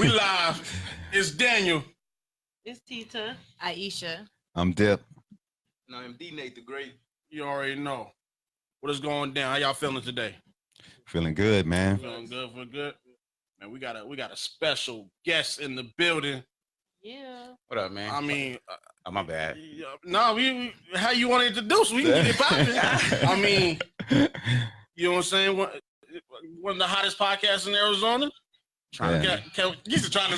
We live. It's Daniel. It's Tita. Aisha. I'm Dip. And I'm D-Nate the Great. You already know what is going down. How y'all feeling today? Feeling good, man. Feeling good. Man, we got a special guest in the building. Yeah. What up, man? I mean, oh, my bad. No, how you want to introduce? We can get it popping. I mean, you know what I'm saying? One of the hottest podcasts in Arizona. Trying to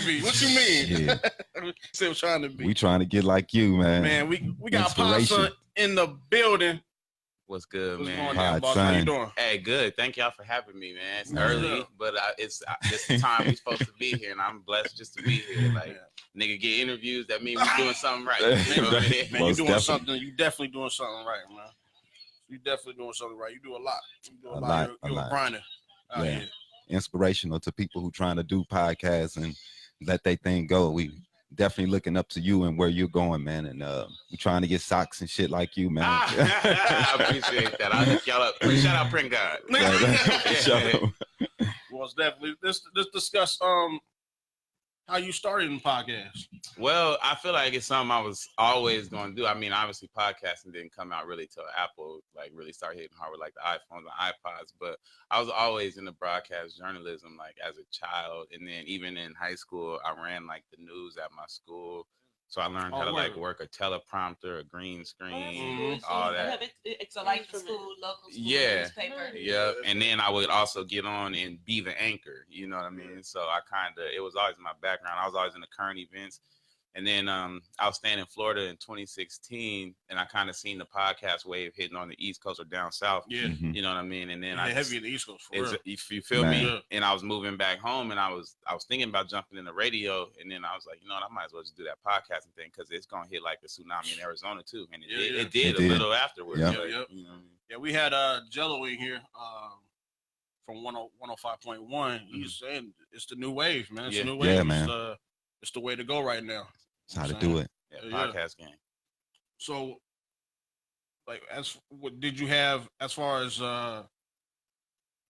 be. What you mean? Yeah. Still trying to be. We trying to get like you, man. Man, we got PODSON in the building. What's good, What's man? going down, boss? How you doing? Hey, good. Thank y'all for having me, man. It's early, but it's the time we're supposed to be here, and I'm blessed just to be here. Like, nigga, get interviews. That means we're doing something right. You know what I mean? Man, you doing something. You definitely doing something right, man. You definitely doing something right. You do a lot. You do a lot. You're a grinder out here. Inspirational to people who trying to do podcasts and let their thing go. We definitely looking up to you and where you're going, man. And we trying to get socks and shit like you, man. I appreciate that. I'll hook y'all up. Shout out Print God. Well, it's definitely let's discuss how you started in podcast. Well, I feel like it's something I was always going to do. I mean, obviously podcasting didn't come out really till Apple like really started hitting hard with like the iPhones and iPods, but I was always into broadcast journalism like as a child, and then even in high school I ran like the news at my school. So I learned how to like work a teleprompter, a green screen, all that. It's a like school, local school newspaper. Yeah. And then I would also get on and be the anchor. You know what I mean? So it was always my background. I was always in the current events. And then I was staying in Florida in 2016, and I kind of seen the podcast wave hitting on the East Coast or down south. Yeah, you know what I mean. And then heavy in the East Coast. For real. If you feel me, and I was moving back home, and I was thinking about jumping in the radio, and then I was like, you know what, I might as well just do that podcasting thing because it's gonna hit like a tsunami in Arizona too, and it did a little afterwards. Yeah, like, you know what I mean? Yeah, we had Jello in here from 105.1. He's saying it's the new wave, man. It's the new wave. Yeah, man. It's the way to go right now. It's how to do it. Podcast game. So, like, what did you have as far as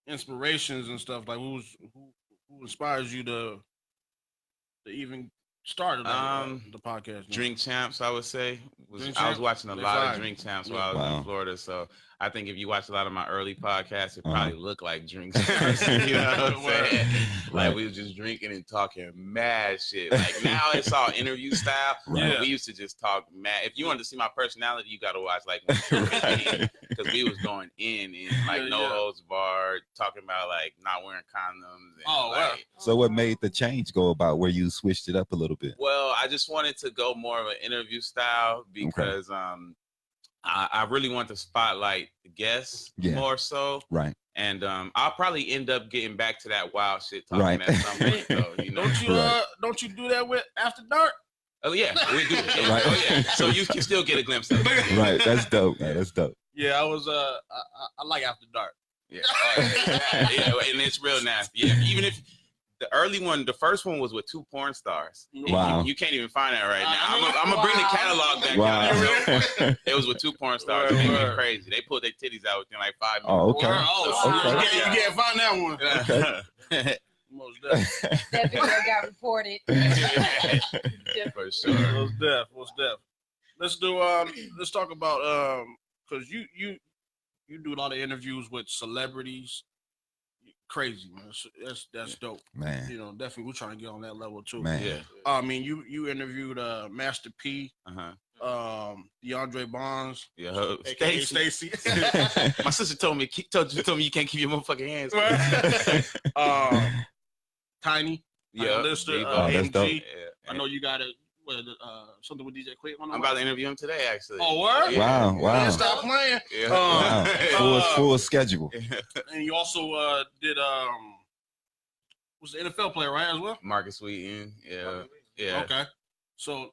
inspirations and stuff? Like, who inspires you to even start the podcast? Drink Champs, I would say. I was watching a lot of Drink Champs while I was in Florida, so I think if you watch a lot of my early podcasts, it probably looked like Drink Champs. You know what I'm saying? Like we was just drinking and talking mad shit. Like now it's all interview style. Right. We used to just talk mad. If you wanted to see my personality, you got to watch like because we was going in and like no holds barred, talking about like not wearing condoms. And, So what made the change go about where you switched it up a little bit? Well, I just wanted to go more of an interview style because I really want to spotlight the guests more so. Right. And I'll probably end up getting back to that wild shit talking at some point, though, you know? Don't you do that with After Dark? Oh yeah, we do. Yeah. Right. Oh yeah. So you can still get a glimpse of it. Right. That's dope, man. That's dope. Yeah, I was I like After Dark. Yeah. And it's real nasty. Yeah. Even if the early one, the first one was with 2 porn stars. Wow. You can't even find that right now. I'm gonna bring the catalog back out. It was with 2 porn stars. It made me crazy. They pulled their titties out within like 5 minutes. Oh, okay. Okay. You can't find that one. Okay. Most definitely. That video got reported. For sure. Most def. Let's talk about because you do a lot of interviews with celebrities. Crazy, man. That's dope, man. You know, definitely we're trying to get on that level too, man. Yeah. I mean, you interviewed Master P, DeAndre Bonds, Stacy. My sister told me you can't keep your motherfucking hands. Tiny, Lister, that's dope. MG. I know you got something with DJ Quick on. I'm about to interview him today, actually. Oh, word? Yeah. Wow. Stop playing. Full schedule. And you also did was the NFL player, right, as well? Marcus Wheaton. Yeah. Okay. So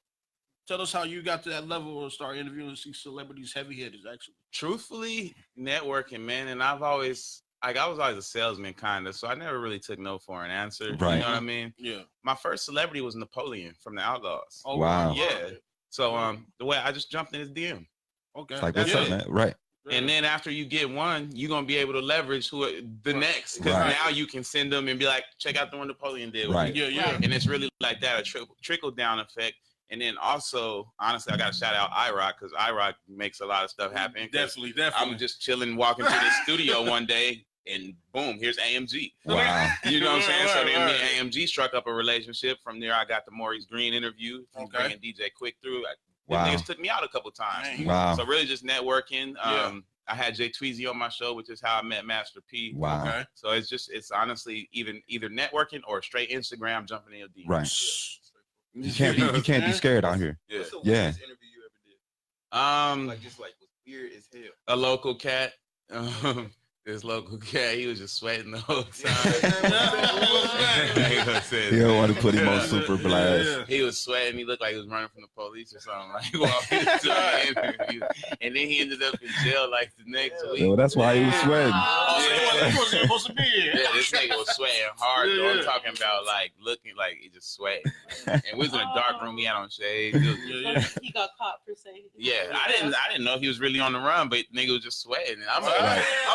tell us how you got to that level of start interviewing and see celebrities, heavy hitters, actually. Truthfully, networking, man. And I was always a salesman, kind of. So I never really took no for an answer. Right. You know what I mean? Yeah. My first celebrity was Napoleon from the Outlaws. Oh, wow. Yeah. So the way I just jumped in his DM. Okay. It's like, what's up, man? Right. And then after you get one, you're gonna be able to leverage the next, because now you can send them and be like, check out the one Napoleon did. Right. Yeah. And it's really like that, a trickle down effect. And then also, honestly, I got to shout out iRock, because iRock makes a lot of stuff happen. Definitely. I'm just chilling, walking through the studio one day, and boom, here's AMG. Wow. You know what I'm saying? So then me and AMG struck up a relationship. From there, I got the Maurice Green interview. Bringing DJ Quick through. Them niggas took me out a couple times. Wow. So really just networking. I had Jay Tweezy on my show, which is how I met Master P. Wow. Okay. So it's honestly either networking or straight Instagram jumping in your DM. Right. You can't be scared out here. Yeah. What's the weirdest interview you ever did? Like just like was weird as hell. a local cat. This local cat, he was just sweating the whole time. He don't want to put him on super blast. He was sweating. He looked like he was running from the police or something. Like, walking into the interview. And then he ended up in jail like the next week. Well, that's why he was sweating. He wasn't supposed to be here. Yeah, this nigga was sweating hard. Though. I'm talking about like looking like he just sweating. And we was in a dark room. He had on shades. He got caught per se. Yeah, I didn't know he was really on the run, but nigga was just sweating. And I'm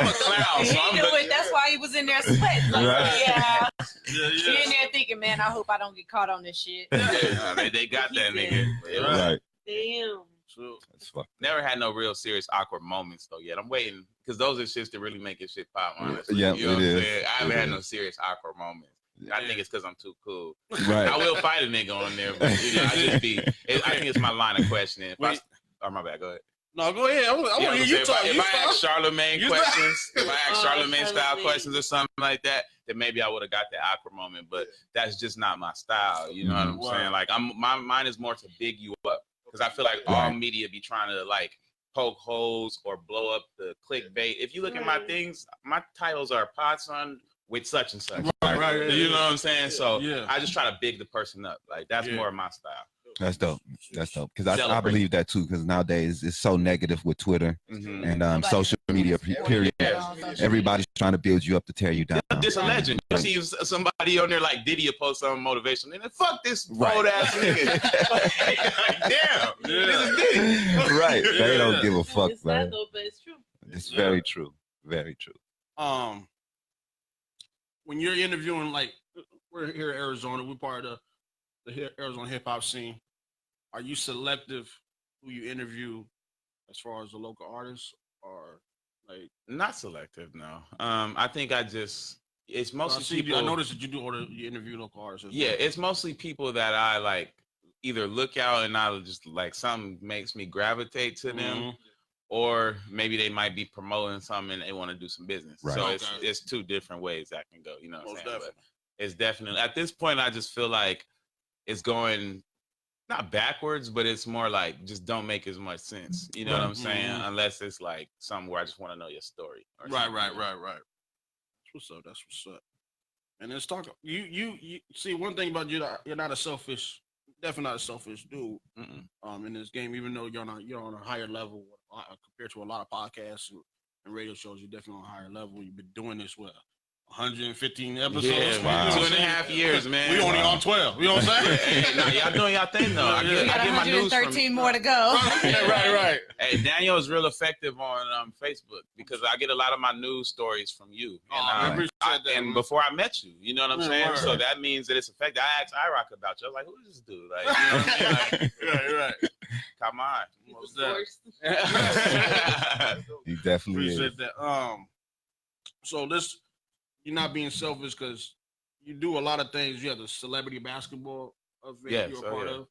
a clown, so I'm looking. That's why he was in there sweating. Like, Right. He in there thinking, man, I hope I don't get caught on this shit. They got that nigga. Right. Damn. That's fucked. Never had no real serious awkward moments though yet. I'm waiting, because those are shits that really make your shit pop, honestly. Yeah, you know it is. I haven't had no serious awkward moments. I think it's because I'm too cool. Right. I will fight a nigga on there, but I think it's my line of questioning. My bad, go ahead. No, go ahead. I want to hear you talk. If I ask Charlemagne questions, if I ask Charlemagne style Charlemagne. questions or something like that, then maybe I would have got the awkward moment. But that's just not my style. You know what I'm saying? Like my mind is more to big you up, because I feel like all media be trying to like poke holes or blow up the clickbait. If you look at my things, my titles are PODSON with such and such. Right. You know what I'm saying? So Yeah. I just try to big the person up. Like that's more of my style. That's dope. Because I believe that too. Because nowadays it's so negative with Twitter and social media. Period. Everybody's trying to build you up to tear you down. This a legend. You see somebody on there like Diddy post some motivation, and then fuck this old ass nigga. Like, damn, this is Diddy. Right. They don't give a fuck, It's man. not though, but it's true. It's very true. Very true. When you're interviewing, like we're here in Arizona, we're part of the Arizona hip hop scene. Are you selective who you interview as far as the local artists, or like Not selective, no. I think it's mostly people. I noticed that you interview local artists. Yeah, it's mostly people that I like either look out and I just like something makes me gravitate to them, or maybe they might be promoting something and they want to do some business. Right. So it's two different ways that can go. You know what I'm saying? Definitely. But it's definitely at this point I just feel like it's going not backwards, but it's more like just don't make as much sense. You know what I'm saying? Unless it's like something where I just want to know your story. Right. That's what's up. And let's talk. You see, one thing about you, you're not a selfish, definitely not a selfish dude. In this game, even though you're on a higher level compared to a lot of podcasts and radio shows, you're definitely on a higher level. You've been doing this 115 episodes. Yeah, wow. 2.5 years, man. We only on 12. You know what I'm saying? Nah, y'all doing y'all thing though. I We got get my news from 113 more to go. Right. Hey, DanYo is real effective on Facebook because I get a lot of my news stories from you. I appreciate that, and man. before I met you, you know what I'm saying? Word. So that means that it's effective. I asked iRock about you. I was like, who is this dude? Like, you know what I mean? Like, Right. come on. It's the source. He definitely is. Appreciate that. So this, you're not being selfish because you do a lot of things. You have the celebrity basketball event you're a part of.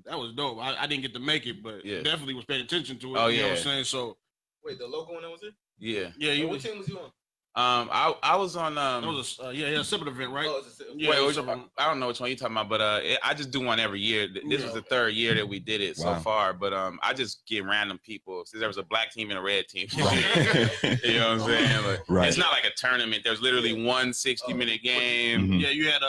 That was dope. I didn't get to make it, but definitely was paying attention to it. Oh, you know yeah. what I'm saying? So Wait, the local one that was it? Yeah. yeah, What team was you on? I was on that was a separate event, right? Oh, it's a, Yeah, Wait, it which, was a- I don't know which one you're talking about, but I just do one every year. This was the third year that we did it so Wow. far, but I just get random people. Since there was a black team and a red team, Right. you know what I'm saying? Like, Right. It's not like a tournament. There's literally one 60-minute game. Mhm. Yeah, you had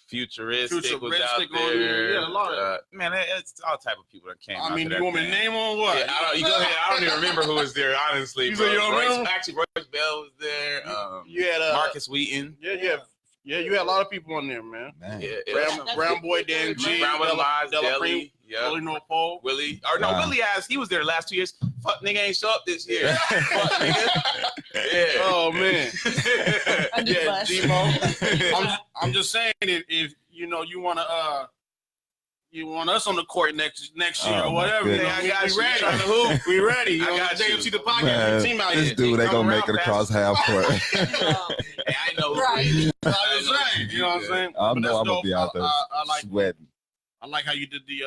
Futuristic was out Futuristic on there. there. Yeah, a lot of man, it's all type of people that came out. I mean, to that you want me to thing. name on what? Yeah, you go ahead. I don't even remember who was there, honestly. You say you don't remember? Actually, Royce Bell was there. You had Marcus Wheaton. Yeah, you had a lot of people on there, man. Man. Yeah, Brown Boy Dan G, Brown with Lies, Della Deli, Cream, yeah. Willie No Pole. Willie, Wow. Willie he was there the last 2 years. fuck nigga ain't show up this year. Fuck nigga. Yeah. Oh man. Yeah, G-Mo. I'm just saying if you know you want us on the court next year or whatever. You know, I got we ready. Trying to hoop. We ready. You know, I got you. DanYo&Tita podcast team out this here. dude, they gonna make it across half court. Hey, I know. Right. I'm just saying. You know what I'm saying? I But know that's I'm gonna dope. be out there sweating. I like how you did the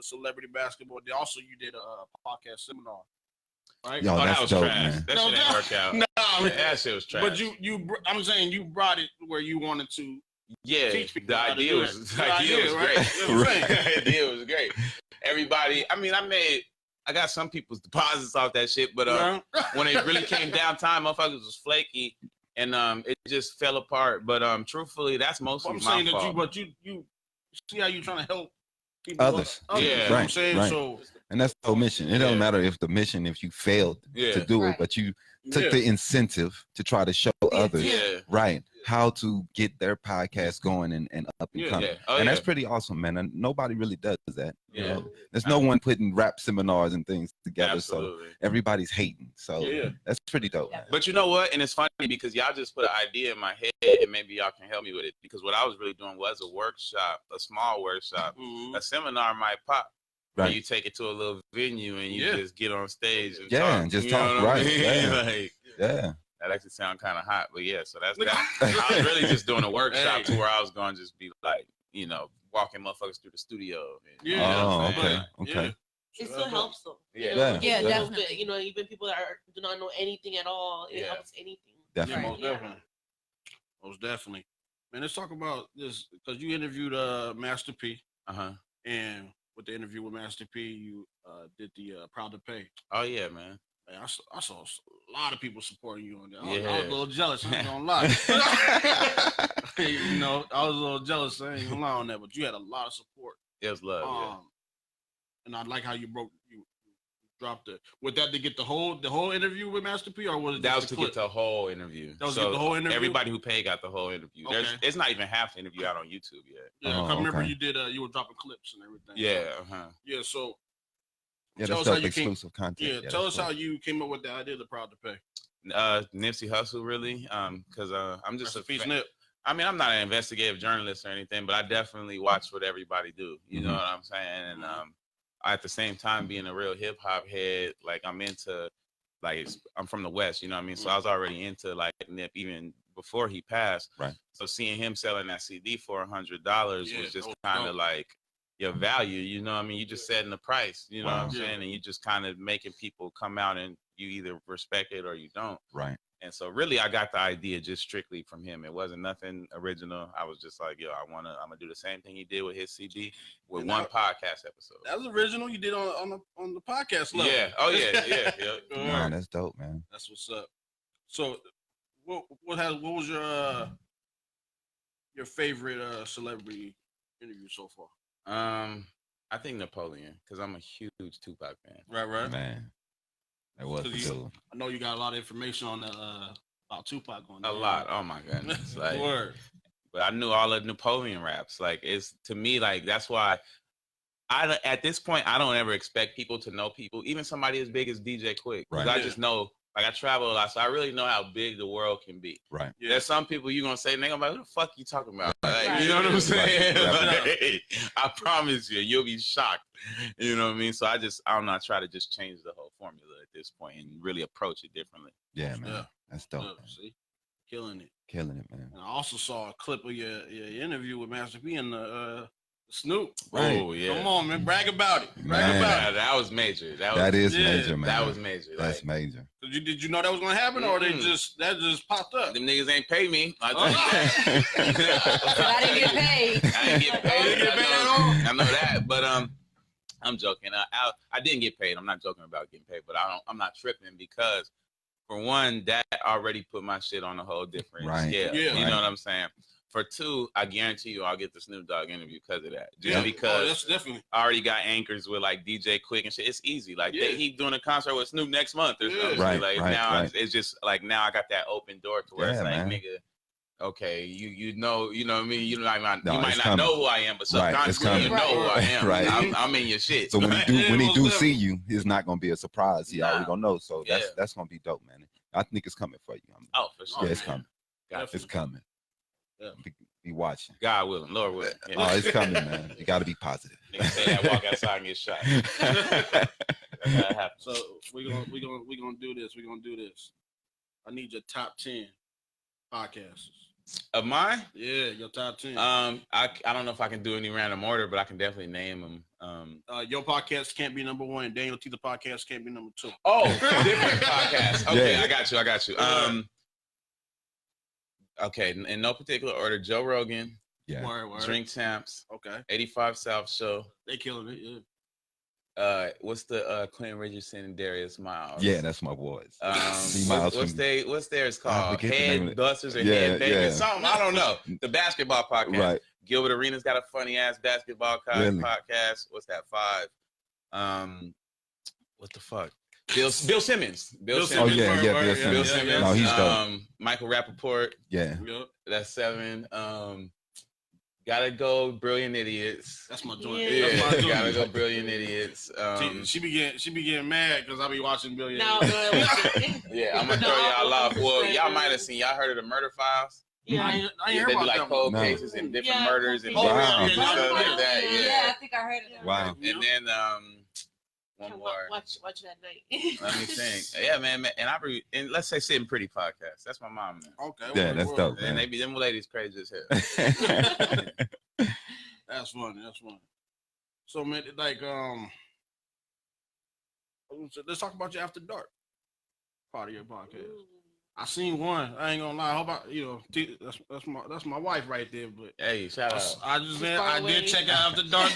celebrity basketball. Also, you did a podcast seminar. Right? Yo, that was dope, trash. man. That shit didn't work out. No, that shit was trash. But I'm saying you brought it where you wanted to. Yeah, Teach people the how to idea do was it. the idea was right? great. Right. The idea was great. Everybody, I mean, I got some people's deposits off that shit, but when it really came down time, motherfuckers was flaky, and it just fell apart. But truthfully, that's mostly my fault. But you see how you trying to help people Others. Yeah, you know what I'm saying? Right. So, and that's the whole mission. It don't matter if you failed to do it, but you took the incentive to try to show others right how to get their podcast going and up and coming. And that's pretty awesome, man. And nobody really does that. You know? There's no one putting rap seminars and things together. Absolutely. So everybody's hating. So that's pretty dope. Man. But you know what? And it's funny because y'all just put an idea in my head and maybe y'all can help me with it. Because what I was really doing was a workshop, a small workshop. A seminar might pop. Right. You take it to a little venue and you just get on stage and talk. And just talk. Right. Like, that actually sounds kind of hot, but so that's that. I was really just doing a workshop to where I was going to just be like, you know, walking motherfuckers through the studio. And, okay. It still helps them. Yeah, definitely. You know, even people that do not know anything at all, it helps anything. Definitely. Most definitely. Man, let's talk about this because you interviewed Master P. And with the interview with Master P, you did the Proud to Pay. Oh yeah, man. I saw a lot of people supporting you on that. Yeah. I was a little jealous. I ain't gonna lie. You know, I was a little jealous. I ain't gonna lie on that, but you had a lot of support. It was love. And I like how you dropped it. Was that to get the whole interview with Master P, or was it that was just to clip? Get the whole interview? That was to get the whole interview. Everybody who paid got the whole interview. Okay. It's not even half the interview out on YouTube yet. Yeah, I remember you did. You were dropping clips and everything. Yeah. Yeah. So. That's dope exclusive content. Yeah, tell us how you came up with the idea of Proud to Pay. Nipsey Hussle, really, because I'm just a fan. Nip. I mean, I'm not an investigative journalist or anything, but I definitely watch what everybody do. You know what I'm saying? And at the same time, being a real hip hop head, like I'm into, like I'm from the West, you know what I mean? So I was already into like Nip even before he passed. Right. So seeing him selling that CD for $100 was just kind of like your value, you know what I mean? You just setting the price, you know what I'm saying? And you just kind of making people come out and you either respect it or you don't. Right. And so really I got the idea just strictly from him. It wasn't nothing original. I was just like, yo, I'm gonna do the same thing he did with his CD with one podcast episode. That was original. You did on the podcast level. Yeah. Oh yeah. Man, that's dope, man. That's what's up. So what was your favorite celebrity interview so far? I think Napoleon, because I'm a huge Tupac fan. Right. Man, that was cool. I know you got a lot of information on about Tupac on there. A lot. Oh my goodness. Like, Word. But I knew all of Napoleon raps. Like, it's to me, like that's why at this point I don't ever expect people to know people, even somebody as big as DJ Quick. Because I just know. Like I travel a lot, so I really know how big the world can be. Right. Yeah. There's some people you're gonna say, nigga, I'm like, who the fuck you talking about? Like, you know what I'm saying? Like, I promise you'll be shocked. You know what I mean? So I don't know, I try to just change the whole formula at this point and really approach it differently. Yeah, man. That's dope. Man. See? Killing it, man. And I also saw a clip of your interview with Master P and Snoop. Right. Oh yeah. Come on, man. Brag about it. Brag about it. That was major. That is major, man. That was major. That's major. Did you know that was gonna happen, or that just popped up? Them niggas ain't pay me. I didn't get paid. I didn't get paid. I know that, but I'm joking. I didn't get paid. I'm not joking about getting paid, but I'm not tripping because for one, that already put my shit on a whole different scale. Yeah. You know what I'm saying? For two, I guarantee you I'll get the Snoop Dogg interview because of that. Just because that's definitely. I already got anchors with like DJ Quick and shit. It's easy. Like he doing a concert with Snoop next month or something. Right, like right, now right. it's just like now I got that open door to where it's like, man. nigga, okay, you know what I mean. You might not know who I am, but subconsciously you know who I am. Right. I'm in your shit. So when he do see you, it's not gonna be a surprise. He already gonna know. So that's gonna be dope, man. I think it's coming for you. For sure. Yeah, it's coming. It's coming. Yeah. Be watching. God willing, Lord willing. Yeah. Oh, it's coming, man. You got to be positive. Nigga say that, walk outside and get shot. So we're gonna do this. We're gonna do this. I need your top 10 podcasters. Of mine? Yeah, your top 10. I don't know if I can do any random order, but I can definitely name them. Your podcast can't be number 1. DanYo&Tita podcast can't be number 2. Oh, different podcast. Okay, yeah. I got you. Okay, in no particular order: Joe Rogan, Word. Drink Champs, okay, 85 South Show. They killing it. Yeah. What's the Quentin Richardson and Darius Miles? Yeah, that's my boys. What's theirs called? Head Busters or Head Bangers? Something, I don't know. The basketball podcast. Right. Gilbert Arenas got a funny ass basketball podcast. What's that? 5. What the fuck? Bill Simmons. Bill Simmons. Bill Simmons. No, he's dope. Michael Rappaport. Yeah. That's 7. Gotta go, Brilliant Idiots. That's my joint. Yeah, gotta go, Brilliant Idiots. She be getting mad because I be watching Brilliant. Yeah, I'm gonna throw y'all off. Well, y'all might have seen. Y'all heard of the Murder Files? Yeah, I ain't heard about like cold cases and different murders and stuff like that. Yeah, I think I heard it. Wow. And then one more. Watch that night. Let me think. Yeah, man. And let's say Sitting Pretty podcast. That's my mom, man. Okay. Yeah, that's dope. And they be them ladies crazy as hell. That's funny. So man, like let's talk about your After Dark part of your podcast. I seen one. I ain't gonna lie. How about that's my wife right there. But hey, shout out. I did check out After Dark.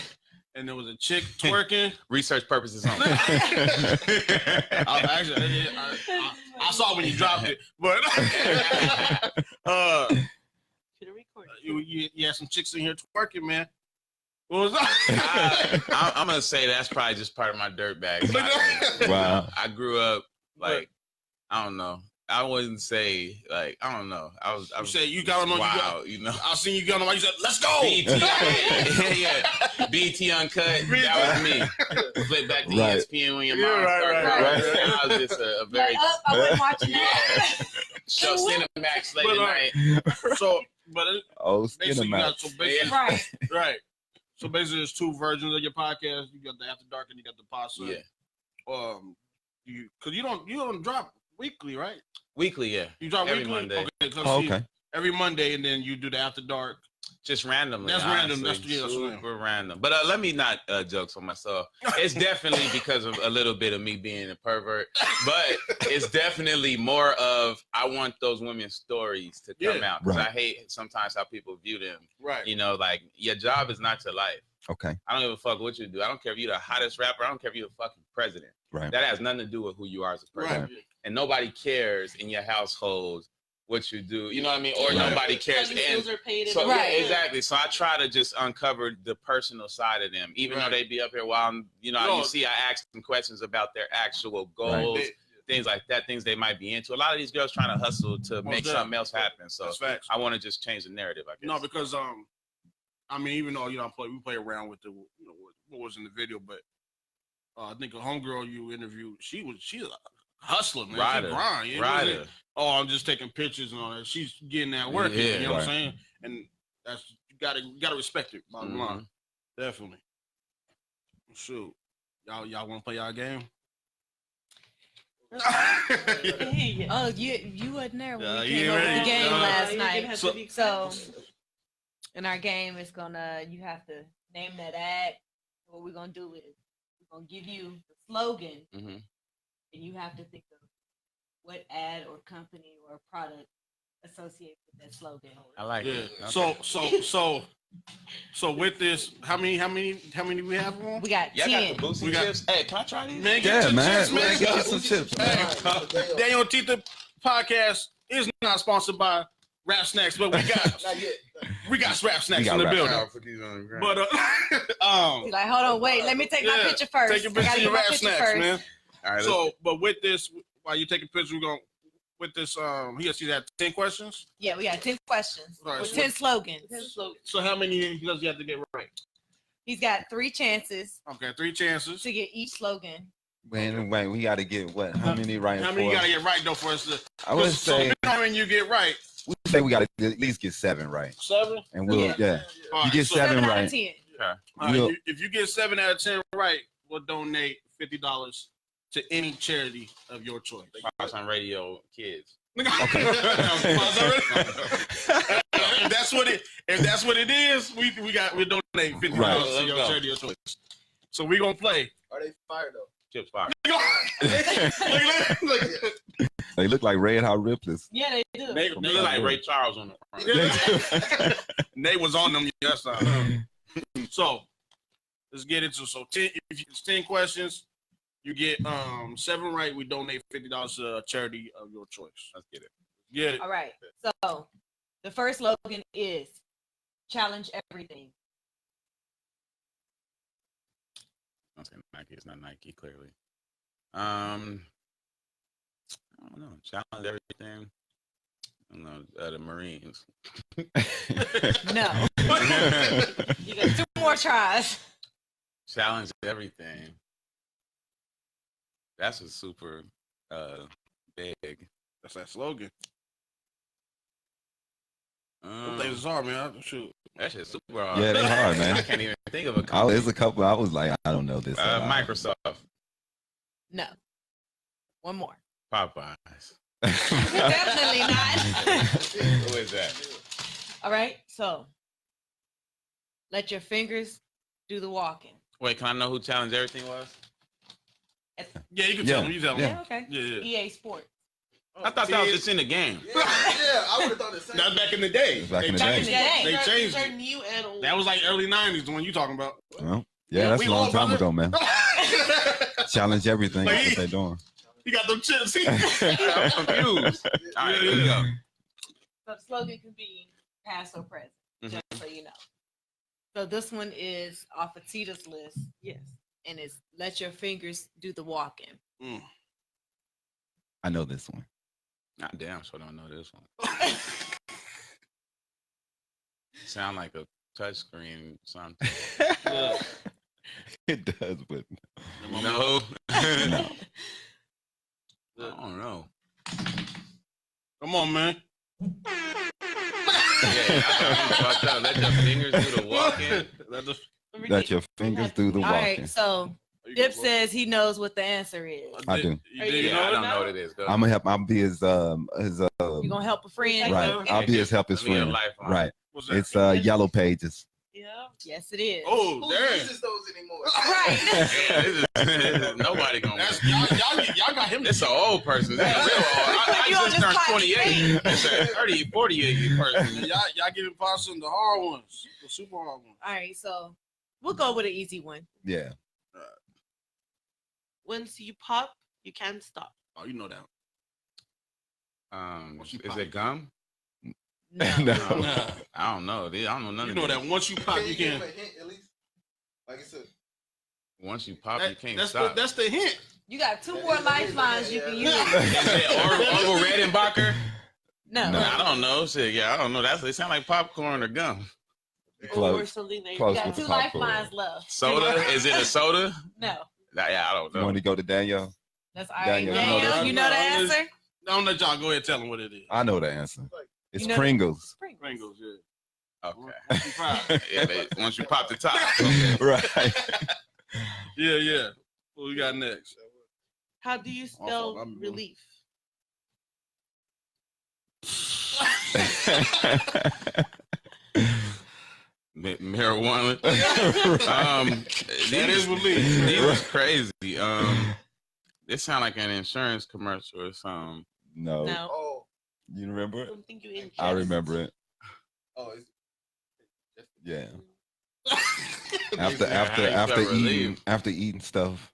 And there was a chick twerking. Research purposes only. I saw when you dropped it, but you had some chicks in here twerking, man. What was that? I'm gonna say that's probably just part of my dirtbag. Wow. I grew up like I don't know. I wouldn't say like I don't know. I was. You said you got on. Wow, you know. I seen you got on. You said, "Let's go." BT Uncut. That was me. Flip back to ESPN when your mom started. I was just a very. I wasn't watching that. Show Cinemax late at night. Basically, Cinemax. Right. So basically, there's 2 versions of your podcast. You got the After Dark and you got the PODSON. Yeah. Because you don't drop weekly, right? Weekly, yeah. You drop every weekly? Monday. Okay. Every Monday, and then you do the After Dark. Just randomly. That's random. That's super random. But let me not jokes on myself. It's definitely because of a little bit of me being a pervert, but it's definitely more of I want those women's stories to come out because I hate sometimes how people view them. Right. You know, like your job is not your life. Okay. I don't give a fuck what you do. I don't care if you're the hottest rapper. I don't care if you're the fucking president. Right. That has nothing to do with who you are as a person. Right. And nobody cares in your household what you do. You know what I mean? Or nobody cares. Exactly. So I try to just uncover the personal side of them, even though they be up here while I'm, you see, I ask them questions about their actual goals, things like that, things they might be into. A lot of these girls trying to hustle to make something else happen. So I want to just change the narrative, I guess. No, because I mean, even though we play around with what was in the video, but I think a homegirl you interviewed, she's a hustler, man. Rider. She grind. I'm just taking pictures and all that. She's getting that work. You know what I'm saying? And that's you gotta respect it. Bottom line, definitely. Shoot, y'all want to play y'all game? Oh, you wasn't there when we came over the game last night. So in our game, you have to name that act. What we're gonna do is we're gonna give you the slogan, and you have to think of what ad or company or product associated with that slogan. I like it. Okay. So with this, how many we have on? We got 10. Got the Boosie chips. Hey, can I try these? Man, get man. Chips, Get you some chips. DanYo&Tita podcast is not sponsored by Rap Snacks, but we got Rap Snacks in the building. But like, hold on, wait, let me take my picture first. Take your picture of Rap Snacks, man. All right. So, but with this, while you taking pictures, with this. He had 10 questions. Yeah, we got 10 questions Right, with so 10 slogans. 10 slogans. So how many does he have to get right? He's got 3 chances. Okay, 3 chances to get each slogan. Wait, we got to get what? How many right? How many you got to get right though for us to? I would say. So how many you get right? We say we got to at least get 7 right. 7. And we'll right, you get so 7 out right. of 10. Right, if you get 7 out of 10 right, we'll donate $50 to any charity of your choice. PODSON Radio Kids. Okay. If that's what it is, we donate $50 to your charity of choice. So we gonna play. Are they fire though? Chips fire. They look like Red Hot Ripley's. Yeah, they do. They look like Ray Charles on the front. Nate was on them yesterday. So let's get into if it's 10 questions, you get 7 right. We donate $50 to a charity of your choice. Let's get it. Get it. All right. So the first slogan is challenge everything. I'm saying Nike. It's not Nike, clearly. I don't know. Challenge everything. I don't know. The Marines. No. You got 2 more tries. Challenge everything. That's a super big. That's that slogan. Them things is hard, man. Shoot. That shit's super hard. Yeah, that's hard, man. I can't even think of a couple. There's a couple. I was like, I don't know this. Microsoft. No. 1 more. Popeyes. Definitely not. Who is that? All right. So let your fingers do the walking. Wait, can I know who Challenge Everything was? Yeah, you can tell them. You tell them. Yeah, okay. Yeah. EA Sports. I thought that was just in the game. Yeah, I would have thought the same. That's back in the day. Back in the day. They changed They're it. new and old. That was like early 90s, the one you talking about. Well, yeah, that's a long time ago, man. Challenge everything. Like, That's what they're doing. You got them chips. I'm confused. All right, here we go. So the slogan can be past or present, just so you know. So this one is off of Tita's list. Yes. And it's let your fingers do the walking. I know this one. Not damn sure don't know this one. Sound like a touchscreen something. It does, but no. no. I don't know. Come on, man. Yeah, let your fingers do the walking. Let your fingers do the walking. All right, so Dip says he knows what the answer is. I do. I don't know what it is. I'm gonna help. I'll be his You gonna help a friend? right. I'll be his help his friend. Right. It's Yellow Pages. Yeah. Yes, it is. Oh, Who damn. uses those anymore? Right. Nobody gonna. Y'all got him. It's an old person. That's real old. I just turned 28. It's a 30, 48 person. Y'all giving PODSON the hard ones, the super hard ones. All right, so we'll go with an easy one. Yeah. Once you pop, you can't stop. Oh, you know that. Is it gum? No. No. I don't know. I don't know none You of know this. that once you pop, you give can. him a hint at least? Like it's a. Once you pop, you can't That's stop. that's the hint. You got 2 more lifelines you can use. Is it Orville Redenbacher? No. I don't know. Shit, yeah, I don't know. They sound like popcorn or gum. Or Close. something that Close You got with 2 the popcorn. lifelines left. Soda? Is it a soda? No. Yeah, I don't You know. want to go to DanYo? That's all right. Daniel, Daniel, you know the answer? Don't let y'all go ahead and tell them what it is. I know the answer. It's You know Pringles. Pringles, yeah. Okay. Yeah, once you pop the top. Okay. Right. Yeah. What we got next? How do you spell I'm- relief? Marijuana. That is relief. These was crazy. This sound like an insurance commercial or something. No. No. Oh, You remember it? Something you ingest. I remember it. oh, it's Yeah. How you After eating stuff,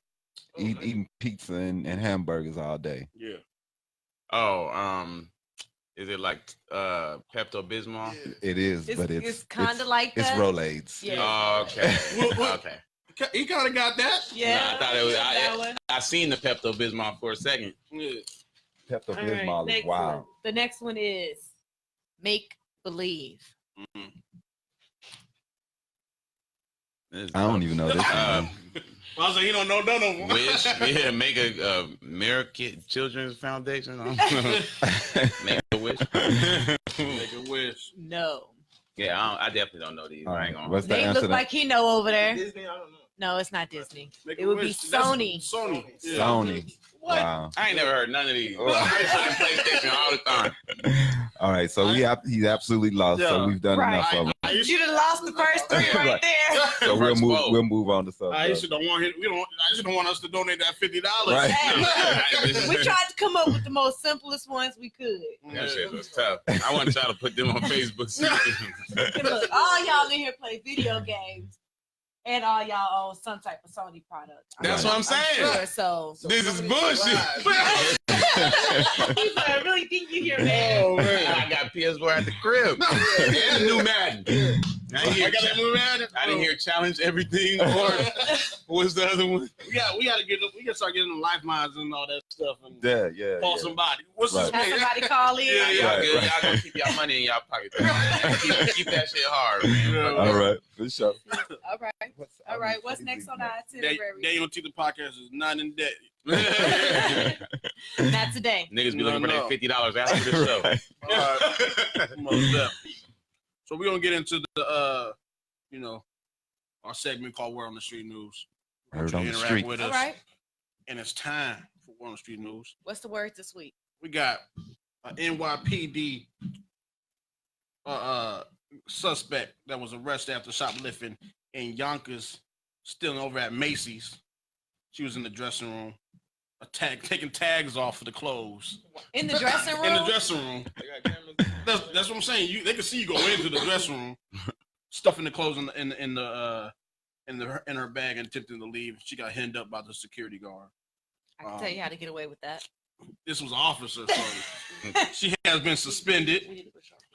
eating pizza and hamburgers all day. Yeah. Oh, is it like Pepto-Bismol? It is, but it's kind of like it's that. Rolaids. Yeah. Oh, okay. Okay. He kind of got that. Yeah. No, I thought it was. that one. I seen the Pepto-Bismol for a second. Yeah. Pepto-Bismol is wild. The next one is make believe. I don't even know this one. I was like, he don't know none of them. Wish, make a American Children's Foundation. Make a wish. Make a wish. No. Yeah, I definitely don't know these. I ain't gonna. They look like he know over there. Disney, I don't know. No, it's not Disney. Make It a would be wish. Sony. Sony. Yeah. Sony. What? Wow. I ain't never heard none of these. I play PlayStation all the time. All right, so he's absolutely lost. So we've done enough of them. You done lost the first three right there. So we'll move on to something. I just don't want us to donate that $50. Right. We tried to come up with the most simplest ones we could. That shit was tough. I want y'all to put them on Facebook. Look, all y'all in here play video games. And all y'all own some type of Sony product. That's what I'm saying. Sure, so this is bullshit. I really think you hear man. Oh man, I got PS4 at the crib. And new Madden. I got that new Madden. I didn't hear challenge everything. Or what's the other one? We gotta start getting the lifelines and all that stuff and call somebody. What's right. Have somebody call in. Yeah, y'all good. Y'all gonna keep y'all money in y'all pocket. keep that shit hard, man. All right, good show. All right. What's next on our itinerary? DanYo&Tita podcast is not in debt. Not today. Niggas be looking for that $50 after the show. Most definitely. So we're gonna get into the our segment called Word on the Street News. Word on the Street. With us. All right. And it's time for Word on the Street News. What's the word this week? We got an NYPD suspect that was arrested after shoplifting in Yonkers, stealing over at Macy's. She was in the dressing room, taking tags off of the clothes. In the dressing room? In the dressing room. That's what I'm saying. They can see you go into the dressing room, stuffing the clothes in her bag and attempting to leave. She got hemmed up by the security guard. I can tell you how to get away with that. This was an officer. So she has been suspended.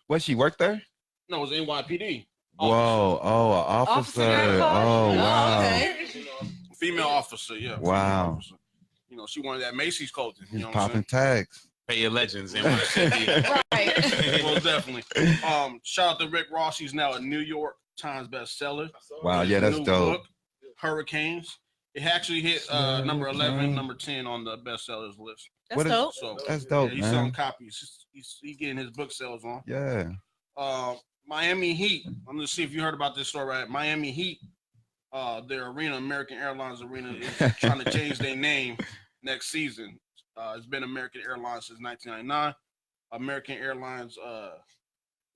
What, she worked there? No, it was NYPD. Whoa! Oh, an officer! Oh, wow! Okay. Female officer, yeah. Wow. Officer. She wanted that Macy's clothing. He's popping tags. Pay your legends. Right. Well, definitely. Shout out to Rick Ross. He's now a New York Times bestseller. Wow, yeah, that's dope. Book, Hurricanes. It actually hit number 11, number 10 on the bestsellers list. That's dope. So, that's dope, he's selling copies. He's getting his book sales on. Yeah. Miami Heat. I'm gonna see if you heard about this story. Right? Miami Heat. Their arena, American Airlines Arena, is trying to change their name next season. It's been American Airlines since 1999. American Airlines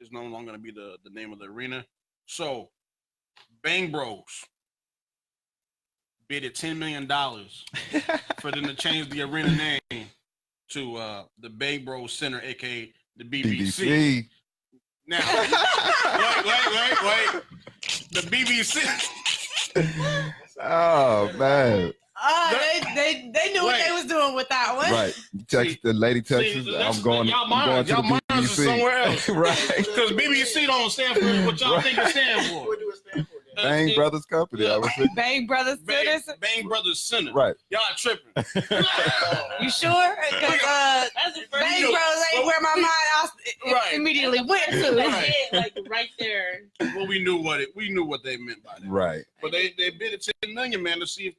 is no longer going to be the name of the arena. So, Bang Bros bidded $10 million for them to change the arena name to the Bang Bros Center, aka the BBC. Now, wait. The BBC. Oh man. They knew what they was doing with that one. Right. The lady texts, I'm going to the BBC. Somewhere else. Right. Because BBC don't stand for what y'all think it stands for. What do it stand for? Bang Brothers Company. I was thinking. Bang Brothers Center. Bang Brothers Center. Right. Y'all tripping. You sure? Because Bang Bros ain't where my mind immediately went to. Like right there. Well, we knew what they meant by that. Right. But they bid it $10 million, man, to see if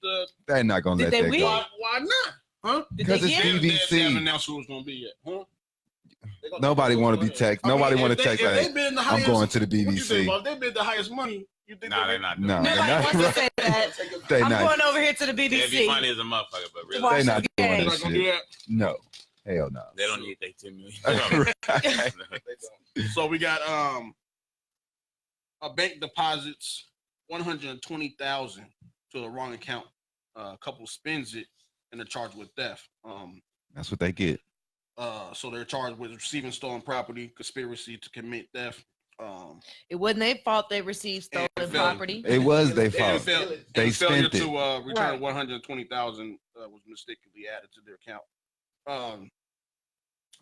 they're not gonna let that go. Why not? Huh? Because it's BBC. They haven't announced who it's gonna be yet. Huh? Nobody want to be text. Nobody want to text. I'm going to the BBC. If they bid the highest money, you think they're not. No, nobody wants to say that. I'm going over here to the BBC. It'd be funny as a motherfucker, but really, they're not doing that gonna do shit. that? No, hell no. They don't need their $10 million. Right. So we got a bank deposits $120,000 to the wrong account. A couple spends it and they're charged with theft. That's what they get. So they're charged with receiving stolen property, conspiracy to commit theft. It wasn't their fault they received stolen property. It was their fault. They failure spent it. to return $120,000 was mistakenly added to their account.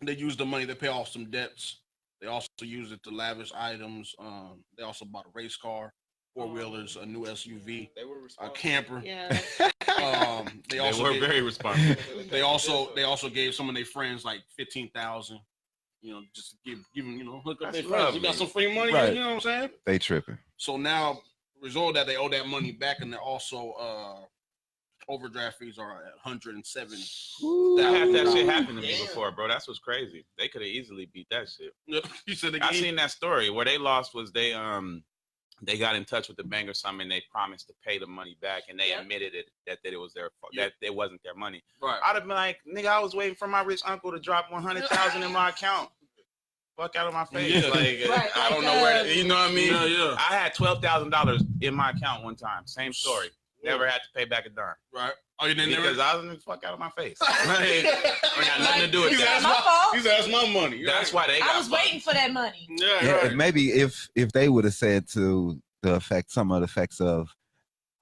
They used the money to pay off some debts. They also used it to lavish items. They also bought a race car, 4-wheelers, a new SUV, a camper. Yeah. They were very responsible. They also gave some of their friends like $15,000. Just give them, hook up their friends. You got some free money, right. You know what I'm saying? They tripping. So now, result that they owe that money back, and they're also overdraft fees are at $107,000. I had that shit happen to me before, bro. That's what's crazy. They could have easily beat that shit. You said I seen that story where they lost was they got in touch with the bank or something, and they promised to pay the money back, and they admitted that it was their fault, that it wasn't their money. Right. I'd have been like, nigga, I was waiting for my rich uncle to drop $100,000 in my account. Fuck out of my face. Yeah. Like, I don't know where, you know what I mean? Yeah. I had $12,000 in my account one time. Same story. Never had to pay back a dime. Right. Oh, you didn't? Because I was in the fuck out of my face. I got nothing to do with that. My fault. He said, that's my money. That's why they got I was waiting for that money. Yeah, right. Maybe if they would have said to some of the effects of,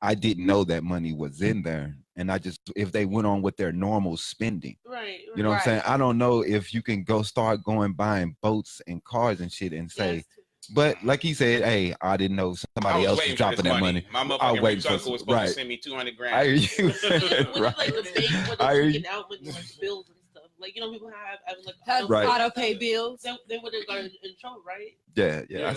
I didn't know that money was in there, and if they went on with their normal spending, right? You know what I'm saying? I don't know if you can start buying boats and cars and shit and say. But like he said, hey, I didn't know somebody else was dropping that money. My motherfucking rich uncle was supposed to send me $200,000. I hear you. Like the bank, when they taking out with like bills and stuff. Like, people have like auto pay bills. They would have got in trouble, right? Yeah.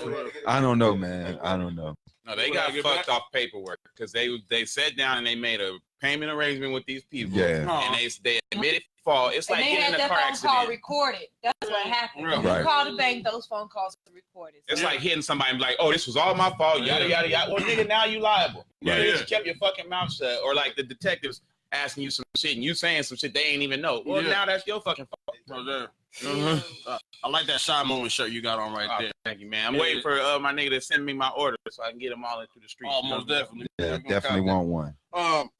I don't know, man. I don't know. No, they got fucked off paperwork because they sat down and they made a payment arrangement with these people. Yeah. And they admitted fault. It's like getting in a car accident. Phone call recorded. That's what happened. Right. When you call the bank, those phone calls are recorded. It's like hitting somebody and be like, oh, this was all my fault, yada, yada, yada. Well, nigga, now you liable. You just kept your fucking mouth shut. Or like the detectives asking you some shit and you saying some shit they ain't even know. Well, now that's your fucking fault. I like that side moment shirt you got on right there. Thank you, man. I'm waiting for my nigga to send me my order so I can get them all into the street. Oh, most definitely. Yeah, definitely want one.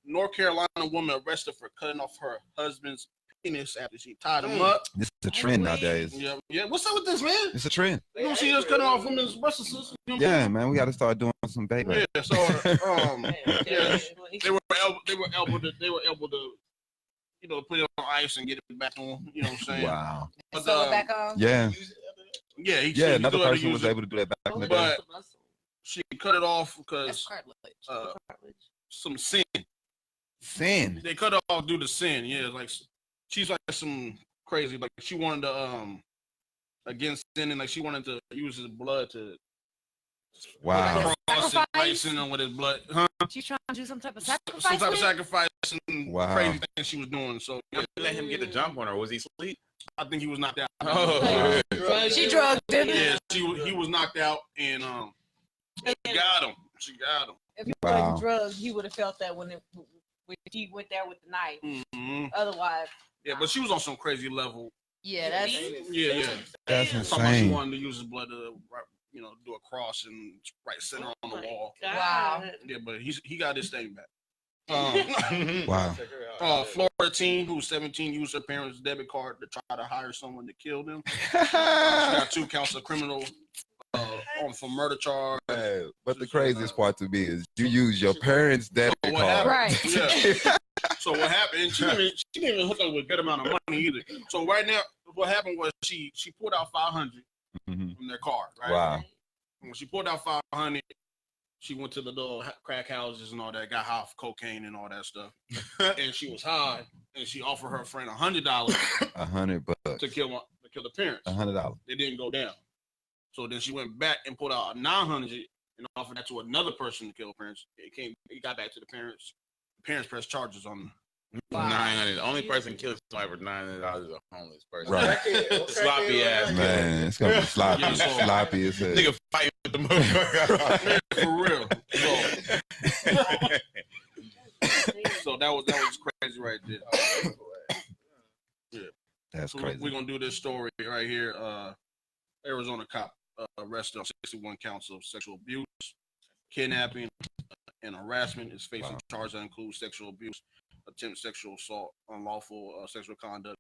North Carolina woman arrested for cutting off her husband's penis after she tied him up. This is a trend nowadays. Yeah. What's up with this, man? It's a trend. You don't see us cutting off women's breasts. Yeah, man, we got to start doing some baby. Yeah. So, they were able to, put it on ice and get it back on. You know what I'm saying? Wow. But, back on. Yeah. Yeah. Another person was able to do that back in the day. But she cut it off because some sin. Sin. They cut it off due to sin. Yeah, like she's like some crazy. Like she wanted to against sin, and like she wanted to use his blood to sacrifice him with his blood. She's trying to do some type of sacrifice. Some type of sacrifice and crazy things she was doing. So let him get the jump on her. Was he asleep? I think he was knocked out. Oh, she drugged him. Yeah, he was knocked out, and she got him. If he wasn't drugged, he would have felt that when he went there with the knife. Mm-hmm. Otherwise. Yeah, but she was on some crazy level. Yeah, that's that's insane. She wanted to use his blood to, do a cross and right center on the wall. God. Wow. Yeah, but he got his thing back. Wow. Florida teen who's 17 used her parents' debit card to try to hire someone to kill them. She got 2 counts of criminal for murder charge. But the craziest part to me is you use your parents' debit card. Right. Yeah. So what happened? She didn't even hook up with a good amount of money either. So right now, what happened was she pulled out $500 from their card. Right. Wow. When she pulled out $500, she went to the little crack houses and all that, got high off cocaine and all that stuff. And she was high, and she offered her friend $100. $100 to kill the parents. $100. It didn't go down. So then she went back and pulled out $900 and offered that to another person to kill parents. It got back to the parents. The parents pressed charges on them. Wow. $900. The only person killing somebody for $900 is a homeless person. Right. Sloppy ass. Man, it's gonna be sloppy. Yeah, so, sloppy as hell. Nigga fighting with the motherfucker. For real. So that was crazy right there. Yeah. That's so crazy. We're gonna do this story right here. Arizona cop arrested on 61 counts of sexual abuse, kidnapping, and harassment. Is facing charges that include sexual abuse, attempted sexual assault, unlawful sexual conduct,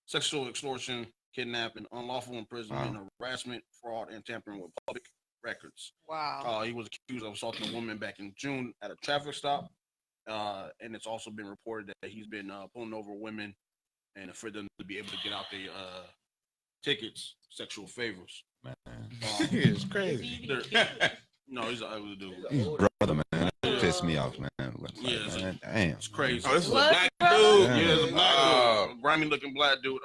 sexual extortion, kidnapping, unlawful imprisonment, harassment, fraud, and tampering with public records. Wow. He was accused of assaulting a woman back in June at a traffic stop, and it's also been reported that he's been pulling over women and for them to be able to get out their tickets, sexual favors. Man, it's crazy. No, he's an ugly dude. He's brother, man. That pissed me off, man. Yeah, man, damn. It's crazy. Oh, this is a black dude. Yeah, it's a black dude. Grimy looking black dude.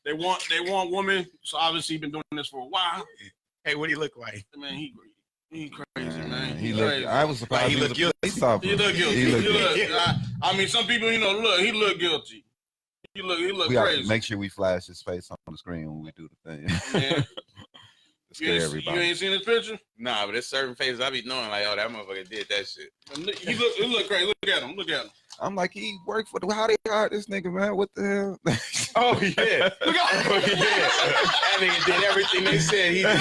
They want women. So obviously he's been doing this for a while. Hey, what do you look like? Man, he crazy, man. He looked. I was surprised he looked guilty. He looked guilty. I mean, some people, he look guilty. He look we crazy. Make sure we flash his face on the screen when we do the thing. Yeah. Scare everybody. You ain't seen his picture? Nah, but there's certain faces I be knowing like, oh, that motherfucker did that shit. He look crazy. Look at him. I'm like, he worked for how they hired this nigga, man. What the hell? Oh yeah. Oh yeah. That nigga did everything they said he did.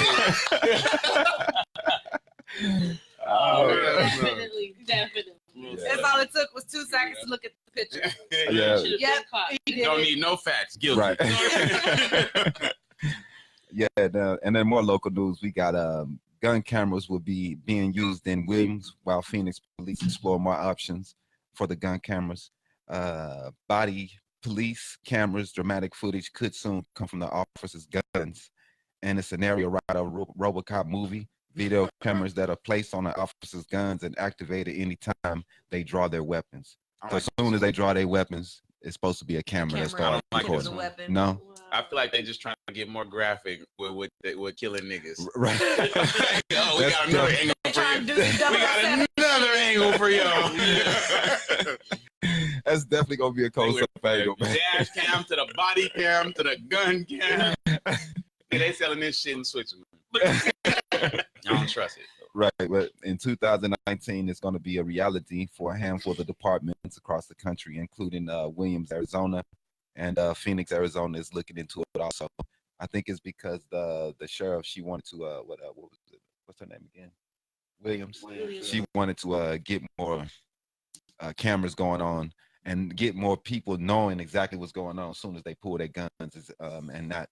Definitely. That's all it took was 2 seconds to look at the picture. Yep. Don't need no facts. Guilty. Right. Yeah, and then more local news. We got gun cameras will be being used in Williams, while Phoenix police explore more options for the gun cameras. Body police cameras, dramatic footage could soon come from the officers' guns. And a scenario right out of RoboCop movie, video cameras that are placed on the officers' guns and activated anytime they draw their weapons. So as soon as they draw their weapons, it's supposed to be a camera that starts recording. No. I feel like they just trying to get more graphic with killing niggas. Right. Oh, we got another angle for you. We got another angle for y'all. That's definitely gonna be a close-up angle, man. Dash cam to the body cam to the gun cam. They selling this shit in Switzerland. I don't trust it. Right, but in 2019, it's going to be a reality for a handful of the departments across the country, including Williams, Arizona, and Phoenix, Arizona is looking into it also. I think it's because the sheriff, she wanted to what was it? What's her name again? Williams. She wanted to get more cameras going on and get more people knowing exactly what's going on as soon as they pull their guns, and not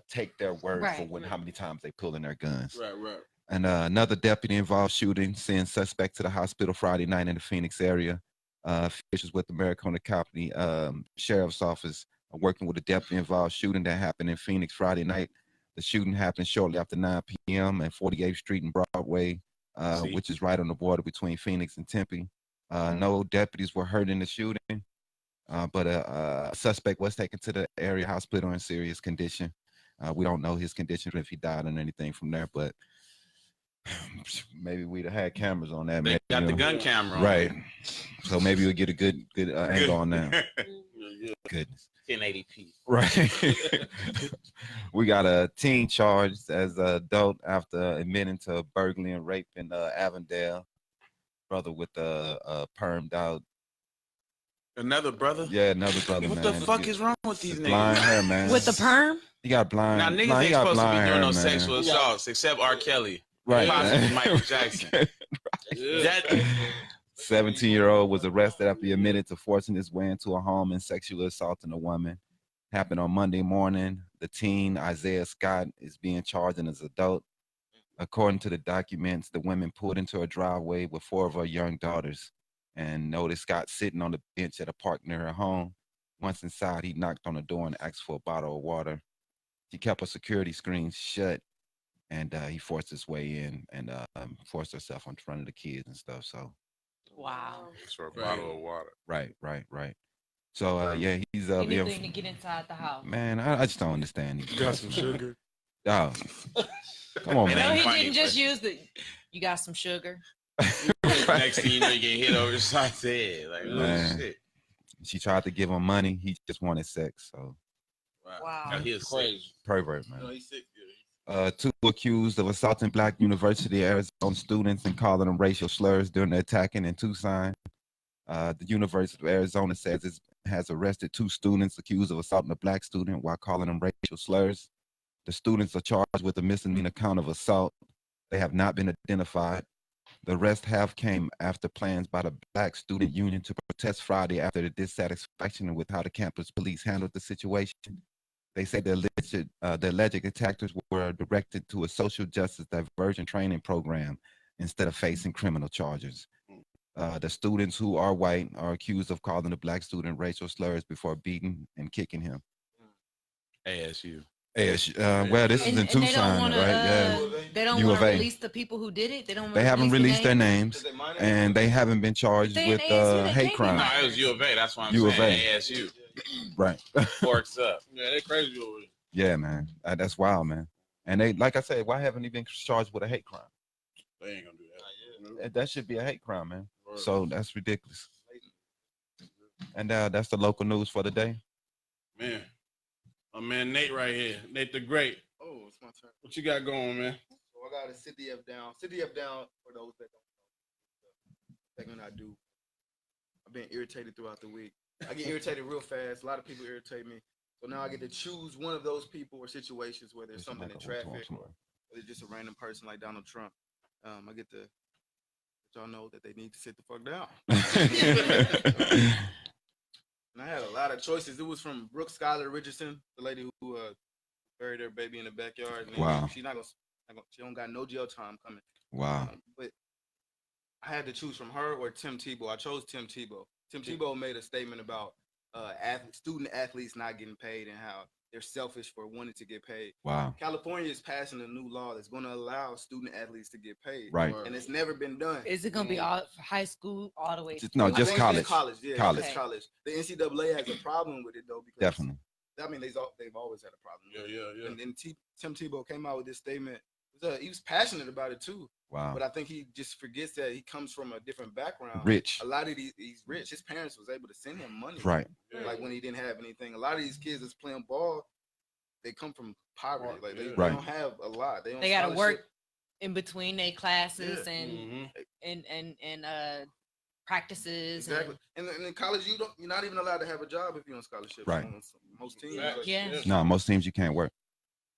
take their word for how many times they pull in their guns. Right. And another deputy involved shooting, sent suspect to the hospital Friday night in the Phoenix area. Officials with the Maricopa County Sheriff's Office are working with a deputy involved shooting that happened in Phoenix Friday night. The shooting happened shortly after 9 p.m. at 48th Street and Broadway, which is right on the border between Phoenix and Tempe. No deputies were hurt in the shooting. But a suspect was taken to the area hospital in serious condition. We don't know his condition, if he died or anything from there, but maybe we'd have had cameras on that. They got the gun camera on. Right. So maybe we'll get a good angle on that. Goodness. 1080p. Right. We got a teen charged as an adult after admitting to burglary and rape in Avondale. Brother with a permed out. Another brother? Yeah, another brother. What the fuck is wrong with these niggas? Blind hair, man. With the perm? He got blind. Now niggas ain't supposed to be doing no sexual man. assaults except R. Kelly. Right. Possibly Michael Jackson. That 17-year-old was arrested after he admitted to forcing his way into a home and sexually assaulting a woman. Happened on Monday morning. The teen, Isaiah Scott, is being charged as an adult. According to the documents, the woman pulled into her driveway with 4 of her young daughters and noticed Scott sitting on the bench at a park near her home. Once inside, he knocked on the door and asked for a bottle of water. She kept her security screen shut, and he forced his way in and forced herself in front of the kids and stuff. So, wow. For a bottle of water. Right. So, yeah, he's anything to get inside the house. Man, I just don't understand. You got some sugar? Oh, come on, man. No, he didn't just use the. You got some sugar. Next thing you know, you get hit over the side of the head. Like, oh shit. She tried to give him money. He just wanted sex. So, wow. No, he is crazy. Pervert, man. No, he's sick. 2 accused of assaulting Black University Arizona students and calling them racial slurs during the attacking in Tucson. The University of Arizona says it has arrested 2 students accused of assaulting a Black student while calling them racial slurs. The students are charged with a misdemeanor count of assault. They have not been identified. The rest came after plans by the Black Student Union to protest Friday after the dissatisfaction with how the campus police handled the situation. They say the alleged attackers were directed to a social justice diversion training program instead of facing criminal charges. The students, who are white, are accused of calling the Black student racial slurs before beating and kicking him. ASU. Well, this is in Tucson, right? Yeah. They don't want to release the people who did it. They haven't released their names, and they haven't been charged with hate crime. No, it was U of A. That's why I'm U of saying A. ASU. Right. Forks up. Yeah, they crazy over it. Yeah, man. That's wild, man. And they, like I said, why haven't they been charged with a hate crime? They ain't gonna do that. That should be a hate crime, man. Right. So that's ridiculous. And that's the local news for the day. Man, my man Nate right here. Nate the Great. Oh, it's my turn. What you got going, man? So I got a City F Down. City F Down, for those that don't know, the segment I do. I've been irritated throughout the week. I get irritated real fast. A lot of people irritate me. So now I get to choose one of those people or situations where there's something in traffic, or it's just a random person like Donald Trump. I get to let y'all know that they need to sit the fuck down. And I had a lot of choices. It was from Brooke Skylar Richardson, the lady who buried her baby in the backyard. And wow. She don't got no jail time coming. Wow. But I had to choose from her or Tim Tebow. I chose Tim Tebow. Tim Tebow made a statement about student athletes not getting paid and how they're selfish for wanting to get paid. Wow. California is passing a new law that's going to allow student athletes to get paid. Right. And it's never been done. Is it going to be all high school all the way? No, just college. College, yeah. College. Okay. College. The NCAA has a problem with it though, because definitely. I mean, they've always had a problem. Yeah. And then Tim Tebow came out with this statement. He was passionate about it too. Wow. But I think he just forgets that he comes from a different background. Rich. A lot of he's rich. His parents was able to send him money. Right. Like when he didn't have anything. A lot of these kids that's playing ball, they come from poverty. Like they don't have a lot. They got to work in between their classes Mm-hmm. and practices. Exactly. And in college, you're not even allowed to have a job if you're on scholarship. Right. Most teams. No, most teams you can't work.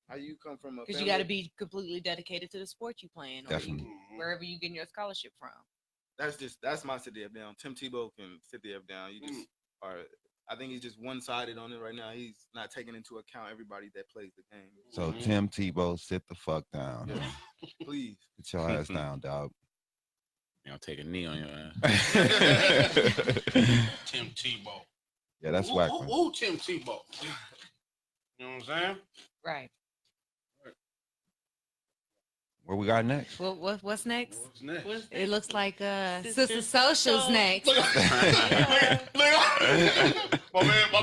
How you come from because you got to be completely dedicated to the sport you playing, or wherever you getting your scholarship from. That's my City F Down. Tim Tebow can sit the F down. You just are. I think he's just one-sided on it right now. He's not taking into account everybody that plays the game. So Tim Tebow, sit the fuck down. Yeah. Please. Get your ass down, dog. You gonna take a knee on your ass. Tim Tebow. Yeah, that's whack. Ooh, Tim Tebow. You know what I'm saying? Right. What we got next? What's next? What's next? It looks like Sister Social's next. My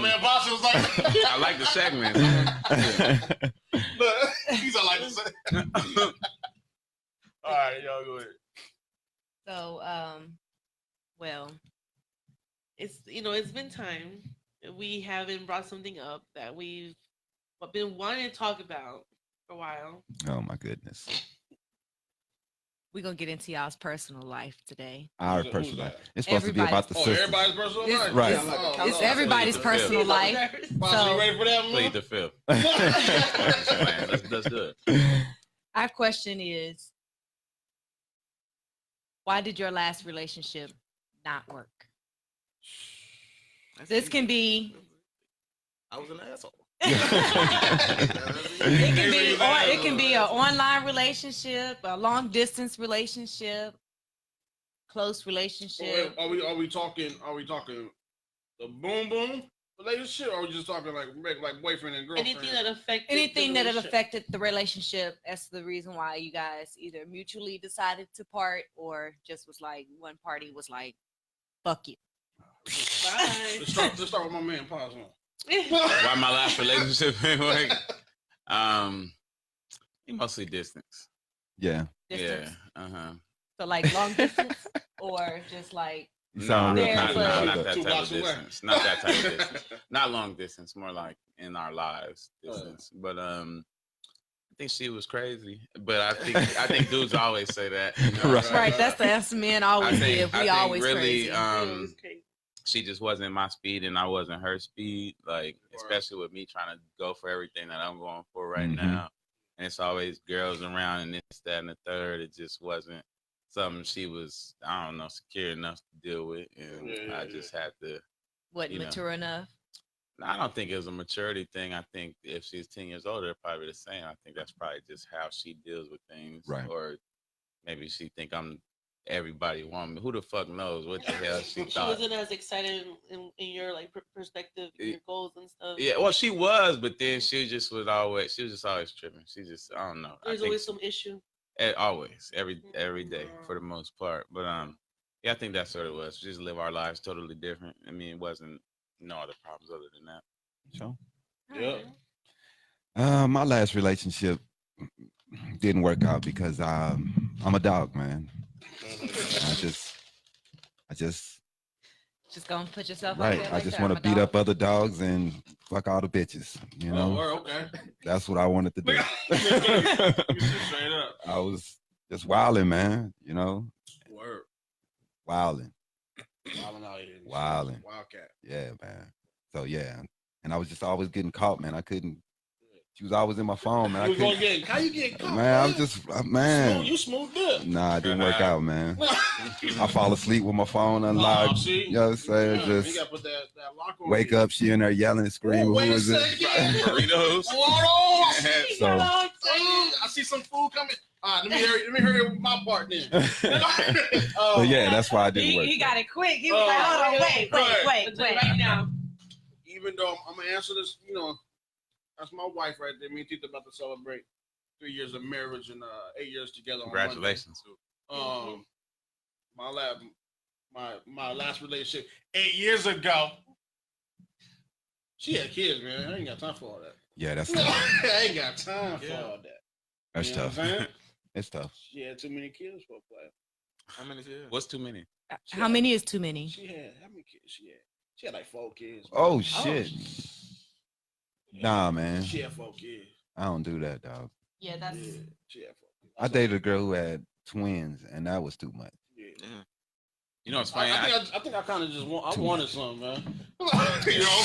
man Boss was like, I like the segment. Look, he's like the segment. All right, y'all go ahead. So, well, it's been time. We haven't brought something up that we've been wanting to talk about for a while. Oh my goodness. We're going to get into y'all's personal life today. Our personal life. It's supposed to be about the sisters. Everybody's personal life? Right. It's everybody's personal life. So, you ready for that, man? Plead the fifth. Let's do it. Our question is, why did your last relationship not work? This can be... I was an asshole. It can be an online relationship, a long distance relationship, close relationship. Are we talking the boom boom relationship, or are we just talking like boyfriend and girlfriend? Anything that affected the relationship. That's the reason why you guys either mutually decided to part, or just was like one party was like, "Fuck you." Bye. Let's start with my man PODSON. Why my last relationship ain't work? Mostly distance. Yeah. Distance. Yeah. So like long distance, or just like not that type of blocks distance. Not that type of distance. Not long distance. More like in our lives distance. But I think she was crazy. But I think dudes always say that. You know? Right. That's the answer men always give. We always really crazy. She just wasn't my speed and I wasn't her speed, like especially with me trying to go for everything that I'm going for right now. And it's always girls around and this, that, and the third. It just wasn't something she was, I don't know, secure enough to deal with. And I just had to. Wasn't mature enough? I don't think it was a maturity thing. I think if she's 10 years older, it'd probably be the same. I think that's probably just how she deals with things. Right. Or maybe she think I'm everybody want me. Who the fuck knows what the hell she thought? She wasn't as excited in your like perspective, your goals and stuff. Yeah, well, she was, but then she was just always tripping. She just, I don't know. There's always some issue. Always, every day for the most part. But yeah, I think that's what it was. Just live our lives totally different. I mean, it wasn't no other problems other than that. Sure. Yeah. My last relationship didn't work out because I'm a dog, man. I just gonna put yourself right. out there. I just want to beat up other dogs and fuck all the bitches. You know. Oh, okay. That's what I wanted to do. Straight up. I was just wilding, man. You know. Word. Wilding. Wilding out here. Wilding. Wildcat. Yeah, man. So yeah, and I was just always getting caught, man. I couldn't. She was always in my phone, man. How you get caught? Man, I'm just, man. You smoothed up. Nah, it didn't work out, man. I fall asleep with my phone unlocked. You know what I'm saying? Just you gotta put that lock on wake up, she in there yelling and screaming. Wait Who is it? Burritos. So, I see some food coming. Let me hurry with my part then. but yeah, that's why I didn't work. He got it quick. He was like, hold on, wait. Right now. Even though I'm gonna answer this, you know, that's my wife right there. Me and Tita about to celebrate 3 years of marriage and 8 years together. Congratulations. My last relationship 8 years ago. She had kids, man. I ain't got time for all that. Yeah, that's tough. I ain't got time for all that. That's tough. It's tough. She had too many kids for a player. How many kids? What's too many? How many is too many? She had how many kids? She had like 4 kids. Oh shit. Nah, man. She had 4 kids. I don't do that, dog. Yeah, that's. Yeah, she had 4 kids. I dated a girl who had twins, and that was too much. Yeah. You know, it's funny. I think I kind of just wanted something, man. You know,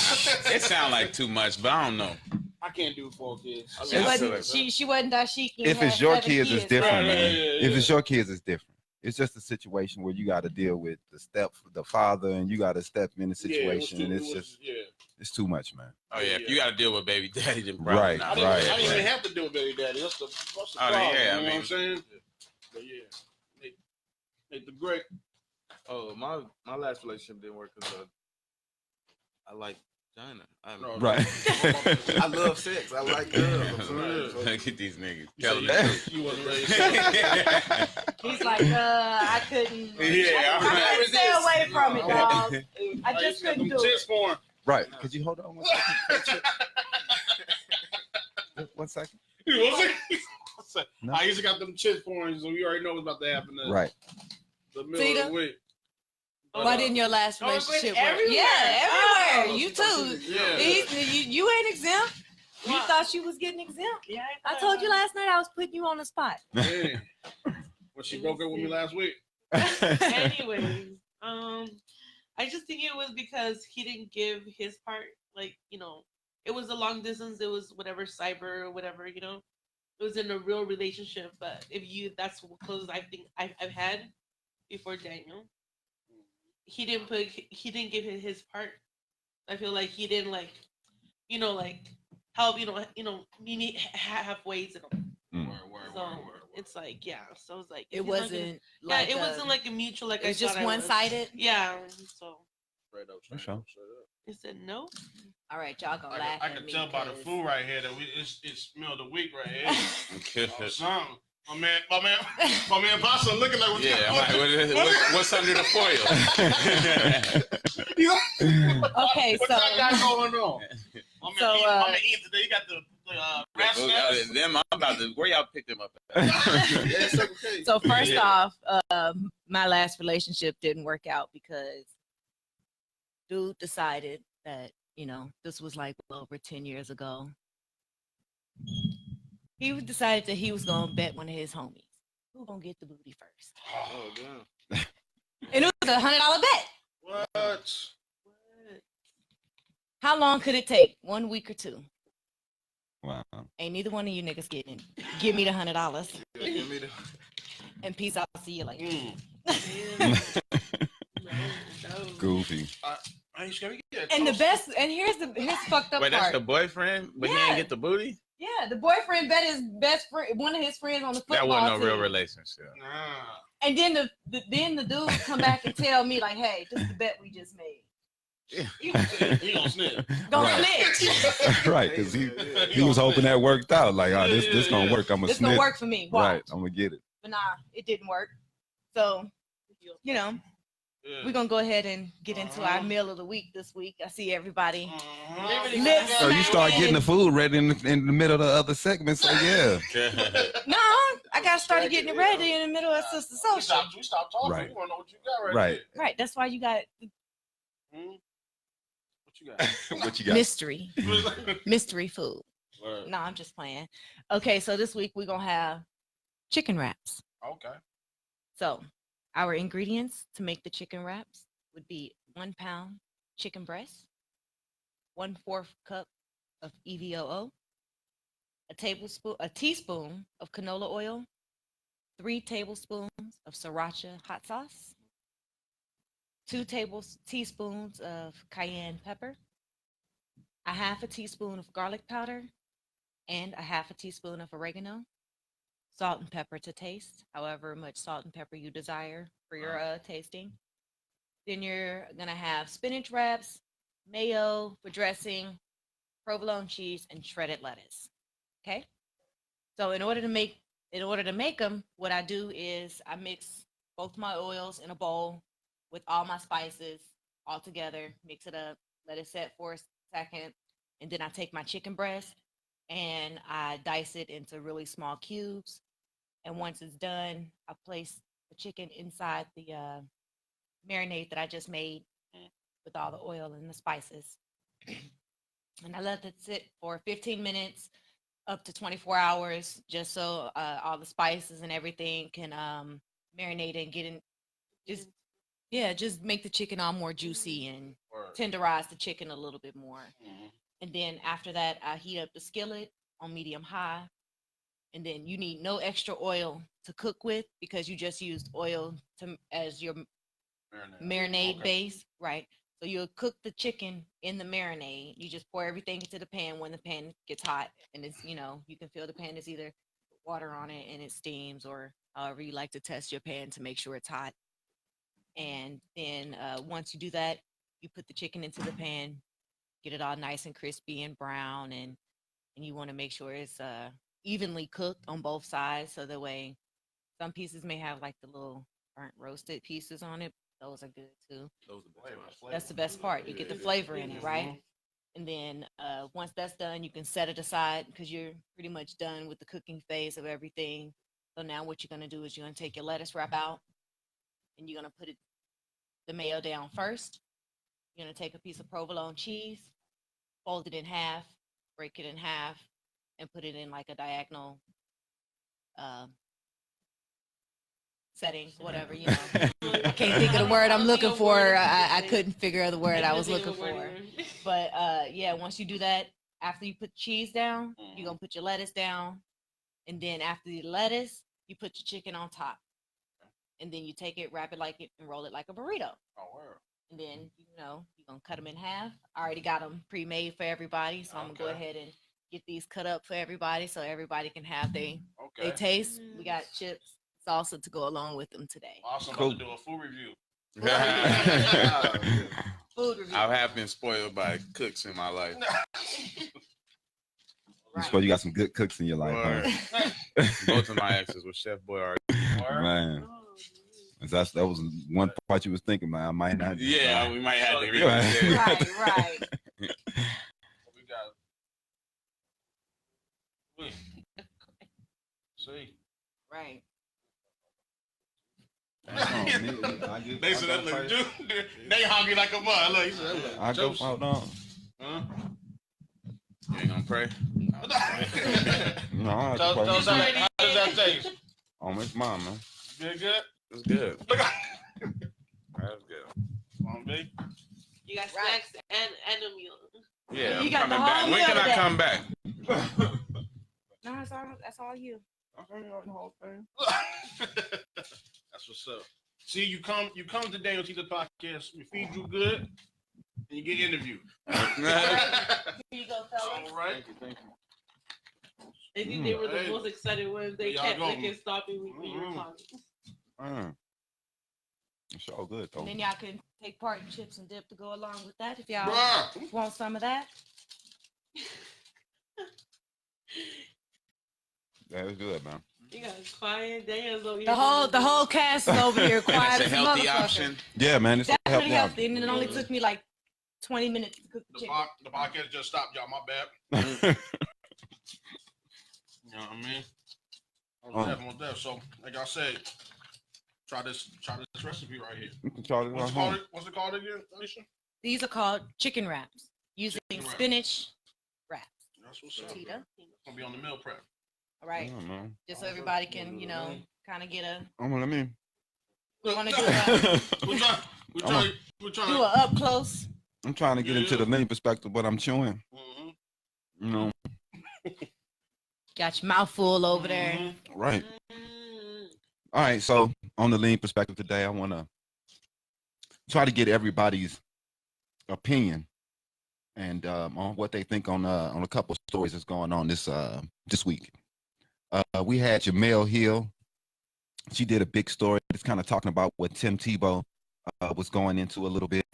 it sounds like too much, but I don't know. I can't do 4 kids. She wasn't dashiki. If it's your kids, it's different, Right, man. yeah. If it's your kids, it's different. It's just a situation where you got to deal with the father, and you got to step in the situation, and it's too much, man. Oh yeah, if you got to deal with baby daddy, then probably right, not. I didn't even have to deal with baby daddy. That's the problem. Yeah, you know what I'm saying? But yeah, Nate the Great. Oh, my last relationship didn't work because I like China. Right. I love sex. I like girls. Look at these niggas. You wasn't ready. He's like, I couldn't. Yeah, I couldn't stay away from it, dog. I just couldn't do it. Right. Could you hold on 1 second? 1 second. No. I usually got them chits pouring, so you already know what's about to happen. Right. The middle of the week. Why didn't your last relationship work? Everywhere. Yeah, everywhere. You too. Yeah. You ain't exempt. You thought you was getting exempt? Yeah. I told you last night I was putting you on the spot. Yeah. When she broke up with me last week. Anyways, I just think it was because he didn't give his part. Like, you know, it was a long distance. It was whatever, cyber or whatever, you know. It was in a real relationship. But that's the closest I think I've had before Daniel. He didn't give his part. I feel like he didn't help, meet halfway, it's like, yeah. So it's like it wasn't like a mutual, like it's just one-sided. Yeah. So Straight up. he said no. All right, y'all gonna laugh. I can tell by the food right here that it's meal of the week right here. My man, PODSON looking like what's under the foil? Okay, what I got going on? I'm gonna eat today. You got the them. I'm about to. Where y'all pick them up at? So first off, my last relationship didn't work out because dude decided that, this was like over 10 years ago. He decided that he was gonna bet one of his homies who gonna get the booty first. Oh damn! And it was $100 bet. What? How long could it take? 1 week or 2? Wow. Ain't neither one of you niggas getting it. Give me the $100. Give me the. And peace out. See you later. Goofy. And the best, and here's fucked up Wait, part. that's the boyfriend, but he didn't get the booty? Yeah, Yeah, the boyfriend bet his best friend, one of his friends on the football team. That wasn't no team. real relationship. And then the dude come back and tell me like, hey, this is the bet we just made. He gonna snitch. Don't snitch. Right, because he was hoping that worked out. Like, oh, this gonna work. I'm gonna snitch. This gonna work for me. Watch. Right, I'm gonna get it. But nah, it didn't work. So, you know, we're gonna go ahead and get into our meal of the week this week. I see everybody. So you start getting the food ready in the middle of the other segment. So yeah. No, I got started getting it ready in the middle of Sister Social. We stopped talking. Right. We want to know what you got right. Right. That's why you got. What you got? What you got? Mystery food. Word. No, I'm just playing. Okay, so this week we're gonna have chicken wraps. Okay. So our ingredients to make the chicken wraps would be 1 pound chicken breast, 1/4 cup of EVOO, a teaspoon of canola oil, 3 tablespoons of sriracha hot sauce, 2 teaspoons of cayenne pepper, 1/2 teaspoon of garlic powder, and 1/2 teaspoon of oregano, salt and pepper to taste, however much salt and pepper you desire for your tasting. Then you're gonna have spinach wraps, mayo for dressing, provolone cheese, and shredded lettuce. Okay. So in order to make them, what I do is I mix both my oils in a bowl with all my spices all together, mix it up, let it set for a second, and then I take my chicken breast and I dice it into really small cubes. And once it's done, I place the chicken inside the marinade that I just made with all the oil and the spices. And I let it sit for 15 minutes up to 24 hours, just so all the spices and everything can marinate and get in. Just make the chicken all more juicy and tenderize the chicken a little bit more. And then after that, I heat up the skillet on medium high. And then you need no extra oil to cook with because you just used oil as your marinade base, right? So you'll cook the chicken in the marinade. You just pour everything into the pan when the pan gets hot, and it's, you can feel the pan is either water on it and it steams, or however you like to test your pan to make sure it's hot. And then once you do that, you put the chicken into the pan, get it all nice and crispy and brown, and you want to make sure it's evenly cooked on both sides, so that way some pieces may have like the little burnt roasted pieces on it. Those are good too. That's the best part. You get the flavor in it, right? And then once that's done, you can set it aside because you're pretty much done with the cooking phase of everything. So now what you're going to do is you're going to take your lettuce wrap out and you're going to put the mayo down first. You're going to take a piece of provolone cheese, fold it in half, break it in half, and put it in like a diagonal settings, whatever, I can't think of the word I'm looking for. I couldn't figure out the word I was looking for. But once you do that, after you put cheese down, you're going to put your lettuce down. And then after the lettuce, you put your chicken on top. And then you take it, wrap it like it, and roll it like a burrito. Oh, wow. And then, you're going to cut them in half. I already got them pre-made for everybody. So I'm going to go ahead and get these cut up for everybody so everybody can have their taste. We got chips, salsa to go along with them today. Awesome. Cool. I'm about to do a food review. Food review. I have been spoiled by cooks in my life. I suppose you got some good cooks in your life. Huh? Both of my exes were Chef Boyardee. Man. That was one part you was thinking about. I might not. Yeah, we might have to read it. Right. We got. See. Right. They said that look dude. They hungry like a mud. Look, he said, I go hold on. Huh? You ain't gonna pray? No, I how does that taste? Oh, it's mine, man. Good? It's good. That's good. On me. You got snacks and a meal. Yeah, you got coming back. When can I come back? No, that's all you. The whole thing. That's what's up. See, you come to DanYo&Tita podcast. We feed you good, and you get interviewed. Here you go, fellas. All right. Thank you. I think they were the most excited ones. They kept stopping when you were talking. It's all good though. And then y'all can take part in chips and dip to go along with that if y'all want some of that. That was good, man. You guys quiet. Daniel's over here. The whole cast is over here quiet. It's a healthy option. Yeah, man. It's definitely healthy. And it only took me like 20 minutes to cook the chicken. The podcast just stopped, y'all. My bad. You know what I mean? I was there. So, like I said, try this recipe right here. You can try it What's it called again, Alicia? These are called chicken wraps using spinach wraps. That's what's up. Tita. It's gonna be on the meal prep. All right. Just so everybody can, kind of get a. Let me. We want to do do a up close. I'm trying to get into the lean perspective, but I'm chewing. Got your mouth full over there. Right. All right. So on the lean perspective today, I want to try to get everybody's opinion and on what they think on a couple of stories that's going on this week. We had Jamel Hill. She did a big story. It's kind of talking about what Tim Tebow was going into a little bit,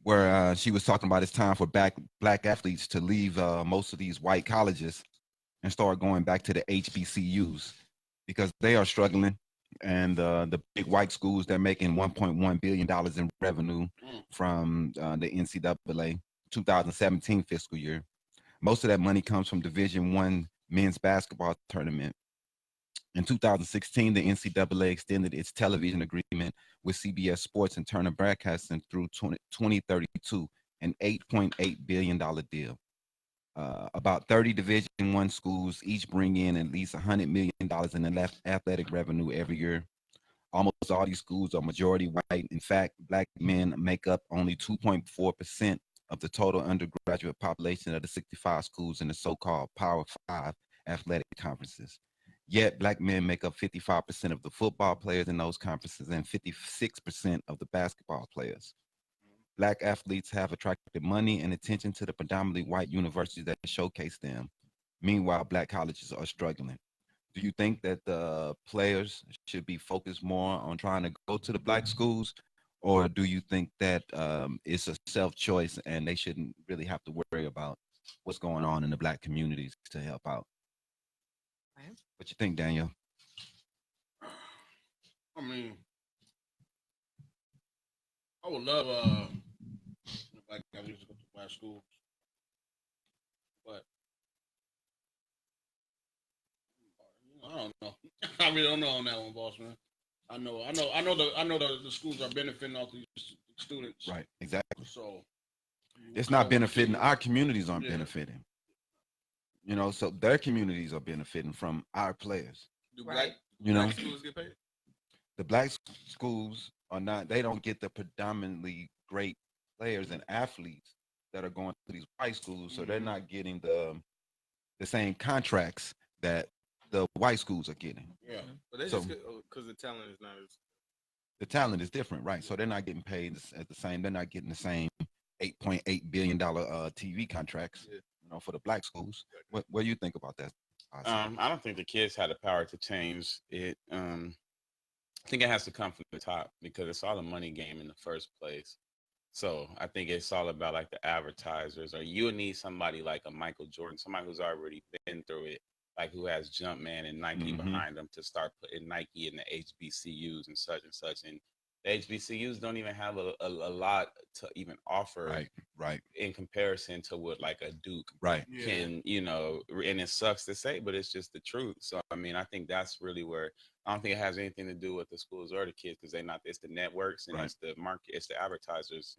where she was talking about it's time for black athletes to leave most of these white colleges and start going back to the HBCUs because they are struggling. And the big white schools, they're making $1.1 billion in revenue from the NCAA 2017 fiscal year. Most of that money comes from Division I men's basketball tournament. In 2016, the NCAA extended its television agreement with CBS Sports and Turner Broadcasting through 2032, an $8.8 billion deal. About 30 Division I schools each bring in at least $100 million in athletic revenue every year. Almost all these schools are majority white. In fact, black men make up only 2.4% of the total undergraduate population of the 65 schools in the so-called Power 5 athletic conferences. Yet, black men make up 55% of the football players in those conferences and 56% of the basketball players. Black athletes have attracted money and attention to the predominantly white universities that showcase them. Meanwhile, black colleges are struggling. Do you think that the players should be focused more on trying to go to the black schools, or do you think that it's a self-choice and they shouldn't really have to worry about what's going on in the black communities to help out? What you think, Daniel? I mean, I would love black guys to go to black schools, but I don't know. I really don't know on that one, boss man. I know the schools are benefiting off these students. Right, exactly. So it's not benefiting. Our communities aren't benefiting. So their communities are benefiting from our players. Do black schools get paid? The black schools are not. They don't get the predominantly great players and athletes that are going to these white schools, so they're not getting the same contracts that the white schools are getting. Yeah, but they just because the talent is not as. The talent is different, right? So they're not getting paid at the same. They're not getting the same $8.8 billion TV contracts. Yeah. For the black schools. What do you think about that? I don't think the kids had the power to change it. I think it has to come from the top because it's all a money game in the first place. So I think it's all about like the advertisers, or you would need somebody like a Michael Jordan, somebody who's already been through it, like who has Jumpman and Nike behind them to start putting Nike in the HBCUs and such and such. And the HBCUs don't even have a lot to even offer, right, in comparison to what like a Duke, can, and it sucks to say, but it's just the truth. So I mean, I think that's really where I don't think it has anything to do with the schools or the kids, because it's the networks and it's the market, it's the advertisers.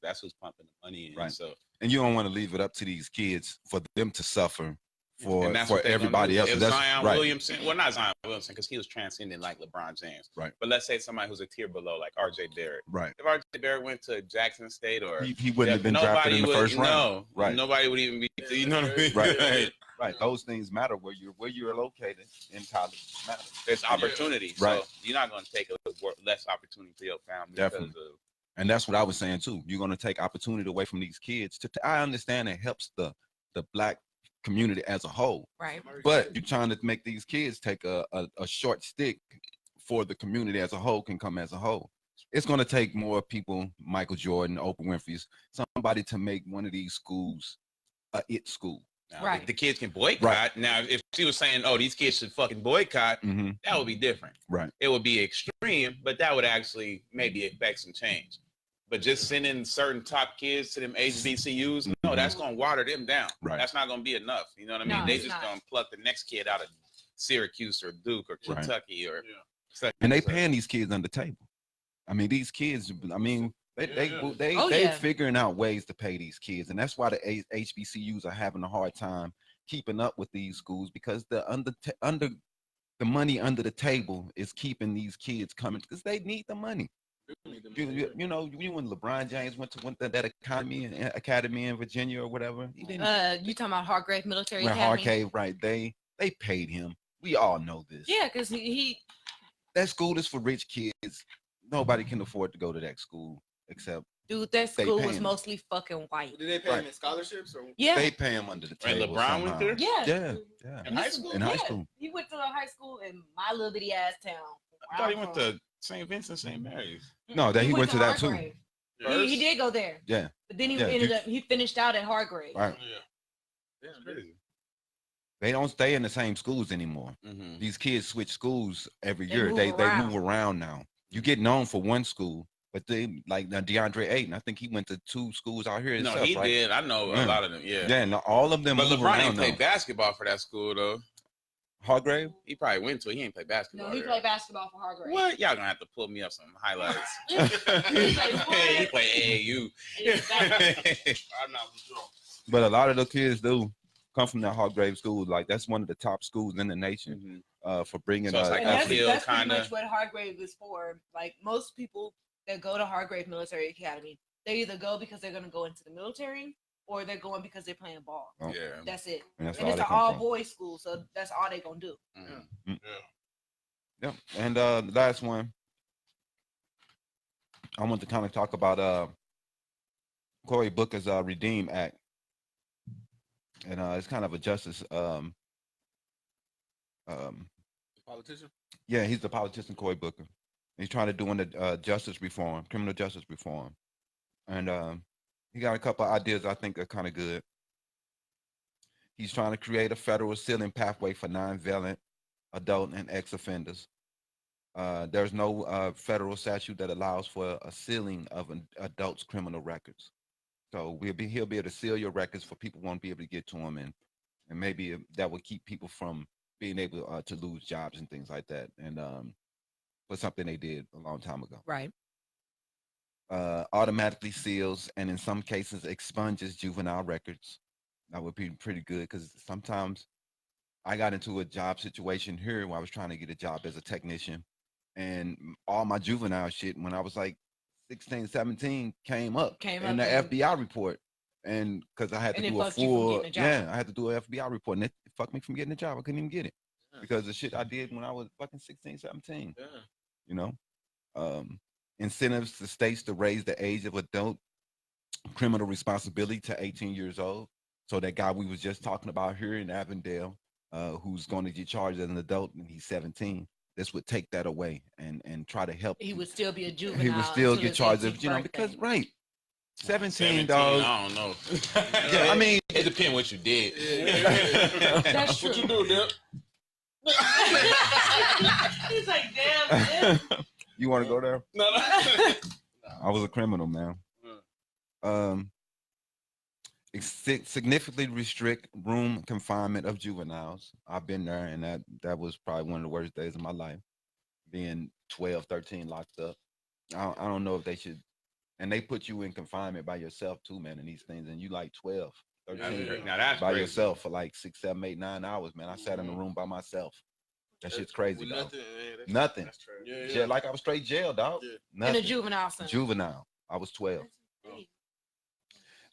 That's who's pumping the money in. Right. So and you don't want to leave it up to these kids for them to suffer. For everybody else. If Zion Williamson, well, not Zion Williamson, because he was transcending like LeBron James. Right. But let's say somebody who's a tier below, like RJ Barrett. Right. If RJ Barrett went to Jackson State, or he wouldn't have been drafted in the first round. No. Right. Nobody would even be. You know what I mean? Right. Right. Those things matter where you're located in college. Matters. It's opportunity. Right. So you're not going to take less opportunity for your family. Definitely. And that's what I was saying too. You're going to take opportunity away from these kids. I understand it helps the black community as a whole. Right. But you're trying to make these kids take a short stick for the community as a whole can come as a whole. It's going to take more people, Michael Jordan, Oprah Winfrey's, somebody to make one of these schools a it school. Now, right. The kids can boycott. Right. Now, if she was saying, oh, these kids should fucking boycott, that would be different. Right. It would be extreme, but that would actually maybe affect some change. But just sending certain top kids to them HBCUs, no, that's going to water them down. Right. That's not going to be enough. You know what I mean? They just going to pluck the next kid out of Syracuse or Duke or Kentucky or and they paying these kids on the table. I mean, these kids, I mean, they figuring out ways to pay these kids. And that's why the HBCUs are having a hard time keeping up with these schools, because the money under the table is keeping these kids coming because they need the money. You know, when LeBron James went to that academy in Virginia or whatever, he didn't. You talking about Hargrave Military Academy? Hargrave, right? They paid him. We all know this. Yeah, because he that school is for rich kids. Nobody can afford to go to that school except. Dude, that school was mostly fucking white. Did they pay him in scholarships or? Yeah, they pay him under the table. And LeBron went there. Yeah. In high school. In high school, he went to a high school in my little bitty ass town. I thought he went to St. Vincent, St. Mary's. No, he went to that Hargrave. Too. He did go there. Yeah. But then he finished out at Hargrave. Right. Yeah. That's crazy. They don't stay in the same schools anymore. These kids switch schools every year. They move around now. You get known for one school, but they like DeAndre Ayton. I think he went to 2 schools out here himself. No, he did. I know a lot of them. Yeah. Yeah, no, all of them. But LeBron didn't play basketball for that school though. Hargrave? He probably went to it. He ain't play basketball. No, he played basketball for Hargrave. What? Y'all gonna have to pull me up some highlights. He played AAU. I'm not sure. But a lot of the kids do come from that Hargrave school. Like that's one of the top schools in the nation for bringing. So it's like that's pretty much what Hargrave is for. Like most people that go to Hargrave Military Academy, they either go because they're gonna go into the military, or they're going because they're playing ball. Oh. Yeah, that's it. And it's an all-boys school, so that's all they're gonna do. Yeah. And the last one, I want to kind of talk about Cory Booker's Redeem Act, and it's kind of a justice. Politician. Yeah, he's the politician, Cory Booker. He's trying to do the justice reform, criminal justice reform, and he got a couple of ideas I think are kind of good. He's trying to create a federal ceiling pathway for non-violent adult and ex-offenders. There's no federal statute that allows for a sealing of an adult's criminal records. So he'll be able to seal your records for people who won't be able to get to them, and maybe that will keep people from being able to lose jobs and things like that. And was something they did a long time ago. Right. Automatically seals and in some cases expunges juvenile records. That would be pretty good, because sometimes I got into a job situation here where I was trying to get a job as a technician, and all my juvenile shit when I was like 16, 17 came up in the FBI report, and because I had to do a full, I had to do an FBI report, and it fucked me from getting a job. I couldn't even get it because the shit I did when I was fucking 16, 17. Yeah. You know, incentives to states to raise the age of adult criminal responsibility to 18 years old. So that guy we was just talking about here in Avondale, who's going to get charged as an adult and he's 17, this would take that away and try to help. He would still be a juvenile. He would still get charged of, because 17, dog. I don't know. Yeah, I mean, it depends what you did. That's true. What you do, Dip? He's like, damn. You want to go there? No. I was a criminal, man. Significantly restrict room confinement of juveniles. I've been there, and that was probably one of the worst days of my life, being 12, 13 locked up. I don't know if they should, and they put you in confinement by yourself too, man, in these things, and you like 12, 13 now that's by crazy. yourself for like 6, 7, 8, 9 hours, man. I sat in the room by myself. That shit's crazy, dog. Nothing. That's true. Yeah, like I was straight jail, dog. Yeah. Nothing. In a juvenile center. Juvenile. I was 12.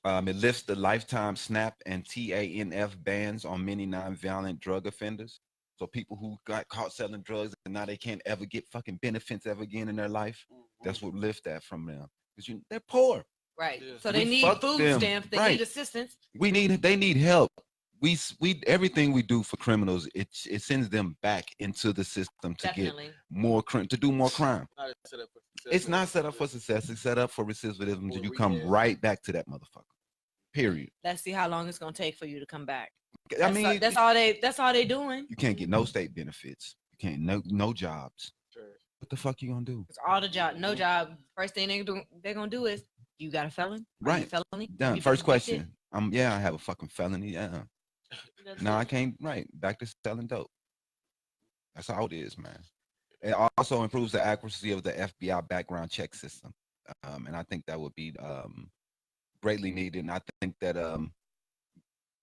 It lifts the lifetime SNAP and TANF bans on many nonviolent drug offenders. So people who got caught selling drugs and now they can't ever get fucking benefits ever again in their life, that's what lifts that from them. Because they're poor. Right. Yeah. So they need food stamps. They need assistance. They need help. we everything we do for criminals, it sends them back into the system to get more to do more crime. It's not set up for success. It's set up for recidivism. So you come right back to that motherfucker. Period. Let's see how long it's gonna take for you to come back. I mean, that's all they doing. You can't get no state benefits. You can't no jobs. Sure. What the fuck you gonna do? It's all the job, no job. First thing they're gonna do is, you got a felon? Right. Felony? Done. First question. Yeah, I have a fucking felony. Yeah. No, I can't. Right. Back to selling dope. That's how it is, man. It also improves the accuracy of the FBI background check system. And I think that would be greatly needed. And I think that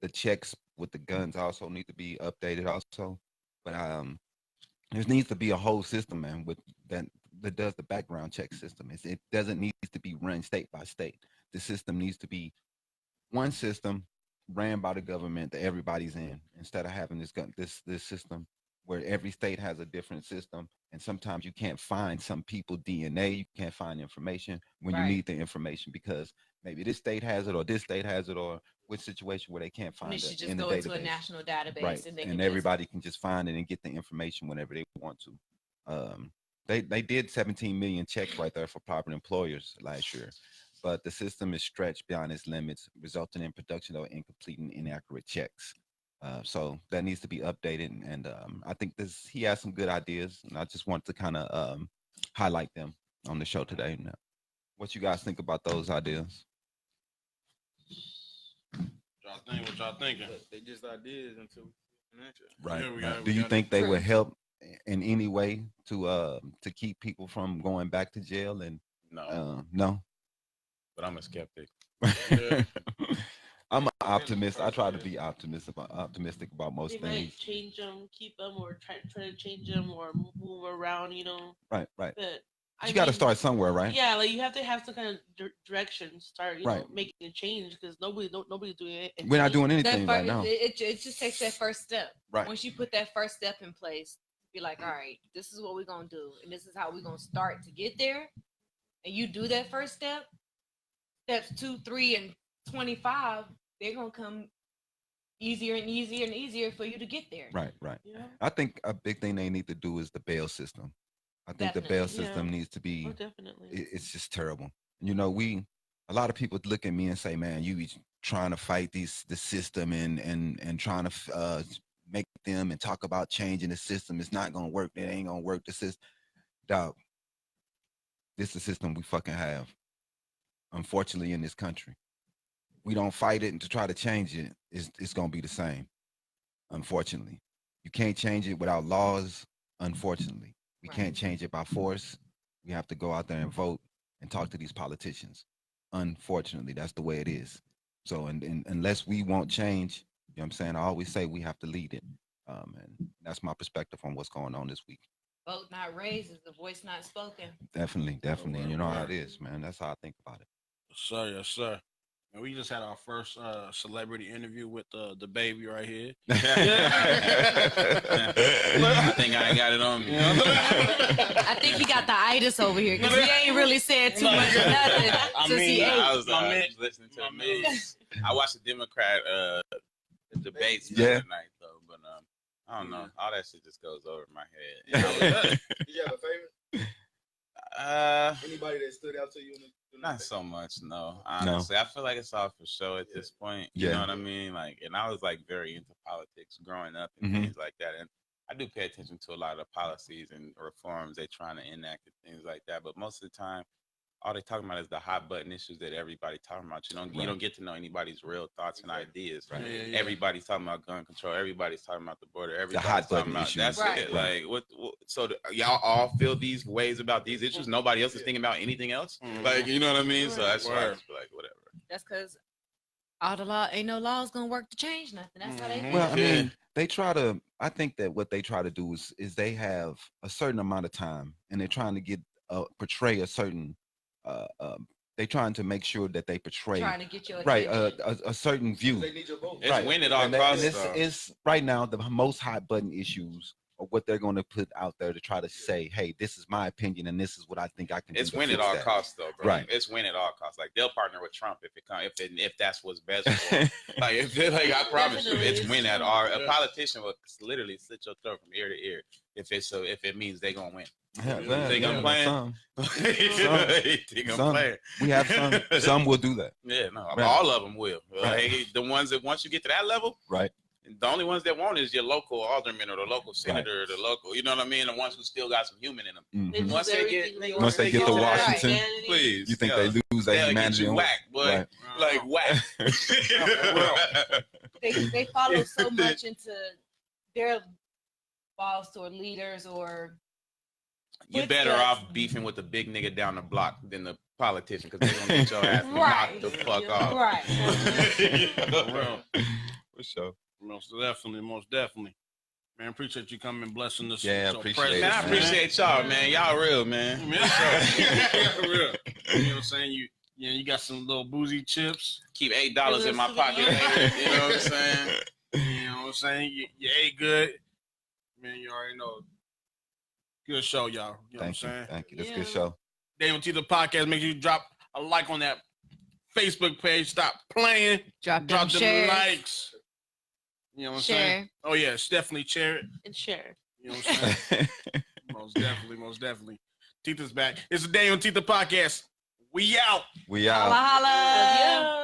the checks with the guns also need to be updated also. But there needs to be a whole system, man, with that does the background check system. It doesn't need to be run state by state. The system needs to be one system ran by the government that everybody's in, instead of having this system where every state has a different system, and sometimes you can't find some people DNA, you can't find information when you need the information because maybe this state has it or this state has it, or which situation where they can't find it in the database. Go into a national database, right? And everybody can just find it and get the information whenever they want to. They did 17 million checks right there for private employers last year, but the system is stretched beyond its limits, resulting in production of incomplete and inaccurate checks. So that needs to be updated, and I think he has some good ideas, and I just want to kind of highlight them on the show today. Now, what you guys think about those ideas? What y'all thinking? They just ideas until right. Do you think they would help in any way to keep people from going back to jail? And no. But I'm a skeptic. Yeah. I'm an optimist. I try to be optimistic about most things. Might change them, keep them, or try to change them, or move around. Right. But you got to start somewhere, right? Yeah, like you have to have some kind of direction. Start, making a change, because nobody's doing it. We're not doing anything right now. It just takes that first step. Right. Once you put that first step in place, be like, all right, this is what we're gonna do, and this is how we're gonna start to get there. And you do that first step. Steps 2, 3, and 25. They're gonna come easier and easier and easier for you to get there. Right. Yeah. I think a big thing they need to do is the bail system. I think the bail system needs to be. Oh, definitely. It's just terrible. A lot of people look at me and say, "Man, you be trying to fight the system and trying to make them and talk about changing the system. It's not gonna work. It ain't gonna work. The system, dog. This is the system we fucking have. Unfortunately, in this country, we don't fight it and to try to change it. It's gonna be the same. Unfortunately, you can't change it without laws. Unfortunately, we can't change it by force. We have to go out there and vote and talk to these politicians. Unfortunately, that's the way it is. So, and unless we want change, you know what I'm saying? I always say we have to lead it. And that's my perspective on what's going on this week. Vote not raised is the voice not spoken. Definitely. And you know how it is, man. That's how I think about it. Yes, sir. And we just had our first celebrity interview with the baby right here. I think I ain't got it on me. I think he got the itis over here because he ain't really said too much or nothing since he ate. I was listening to the news. I watched the Democrat debates the other night though, but I don't know. All that shit just goes over my head. Did you have a favorite? Anybody that stood out to you? Not so much, no. Honestly, I feel like it's all for show at this point. You know what I mean? And I was very into politics growing up and things like that. And I do pay attention to a lot of the policies and reforms they're trying to enact and things like that. But most of the time, all they're talking about is the hot button issues that everybody's talking about. You don't get to know anybody's real thoughts and ideas. Right? Yeah. Everybody's talking about gun control. Everybody's talking about the border. Everybody's the hot talking button about issues. That's it. So y'all all feel these ways about these issues. Nobody else is thinking about anything else. You know what I mean? So that's why I just feel whatever. That's because all the law ain't no laws gonna work to change nothing. That's how they feel. Well, I mean, they try to. I think that what they try to do is they have a certain amount of time, and they're trying to portray a certain. They're trying to make sure that they portray trying to get your a certain view. They need your vote. It's win it all across. It's right now the most hot button issues or what they're going to put out there to try to say, hey, this is my opinion and this is what I think I can do. It's win at all costs, though, bro. Right. It's win at all costs. Like they'll partner with Trump if that's what's best for them. Like I promise you, it's win at all. A politician will literally slit your throat from ear to ear if it means they're gonna win. Think I'm playing? We have some will do that. Yeah, no, all of them will. Right. The ones that once you get to that level, right. The only ones that won't is your local alderman or the local senator or the local, you know what I mean? The ones who still got some human in them. Mm-hmm. Once they get to Washington, please, you think they lose their humanity? Whack, boy. Right. Like whack. They follow so much into their boss or leaders or. You're better off beefing with the big nigga down the block than the politician because they're gonna get your ass knocked the fuck off. Right. For sure. Most definitely. Man, appreciate you coming and blessing us. Yeah, appreciate it. Man, I appreciate y'all, man. Y'all real, man. Real. You know what I'm saying? You got some little boozy chips. Keep $8 in my pocket. You know what I'm saying? You know what I'm saying? You ate good. Man, you already know. Good show, y'all. You know what I'm saying? Thank you. That's a good show. DanYo&Tita podcast. Make sure you drop a like on that Facebook page. Stop playing. Drop them likes. You know what I'm saying? Oh, yeah. Definitely share it. And share. You know what I'm saying? Most definitely. Tita's back. It's the DanYo&Tita podcast. We out. Holla, holla.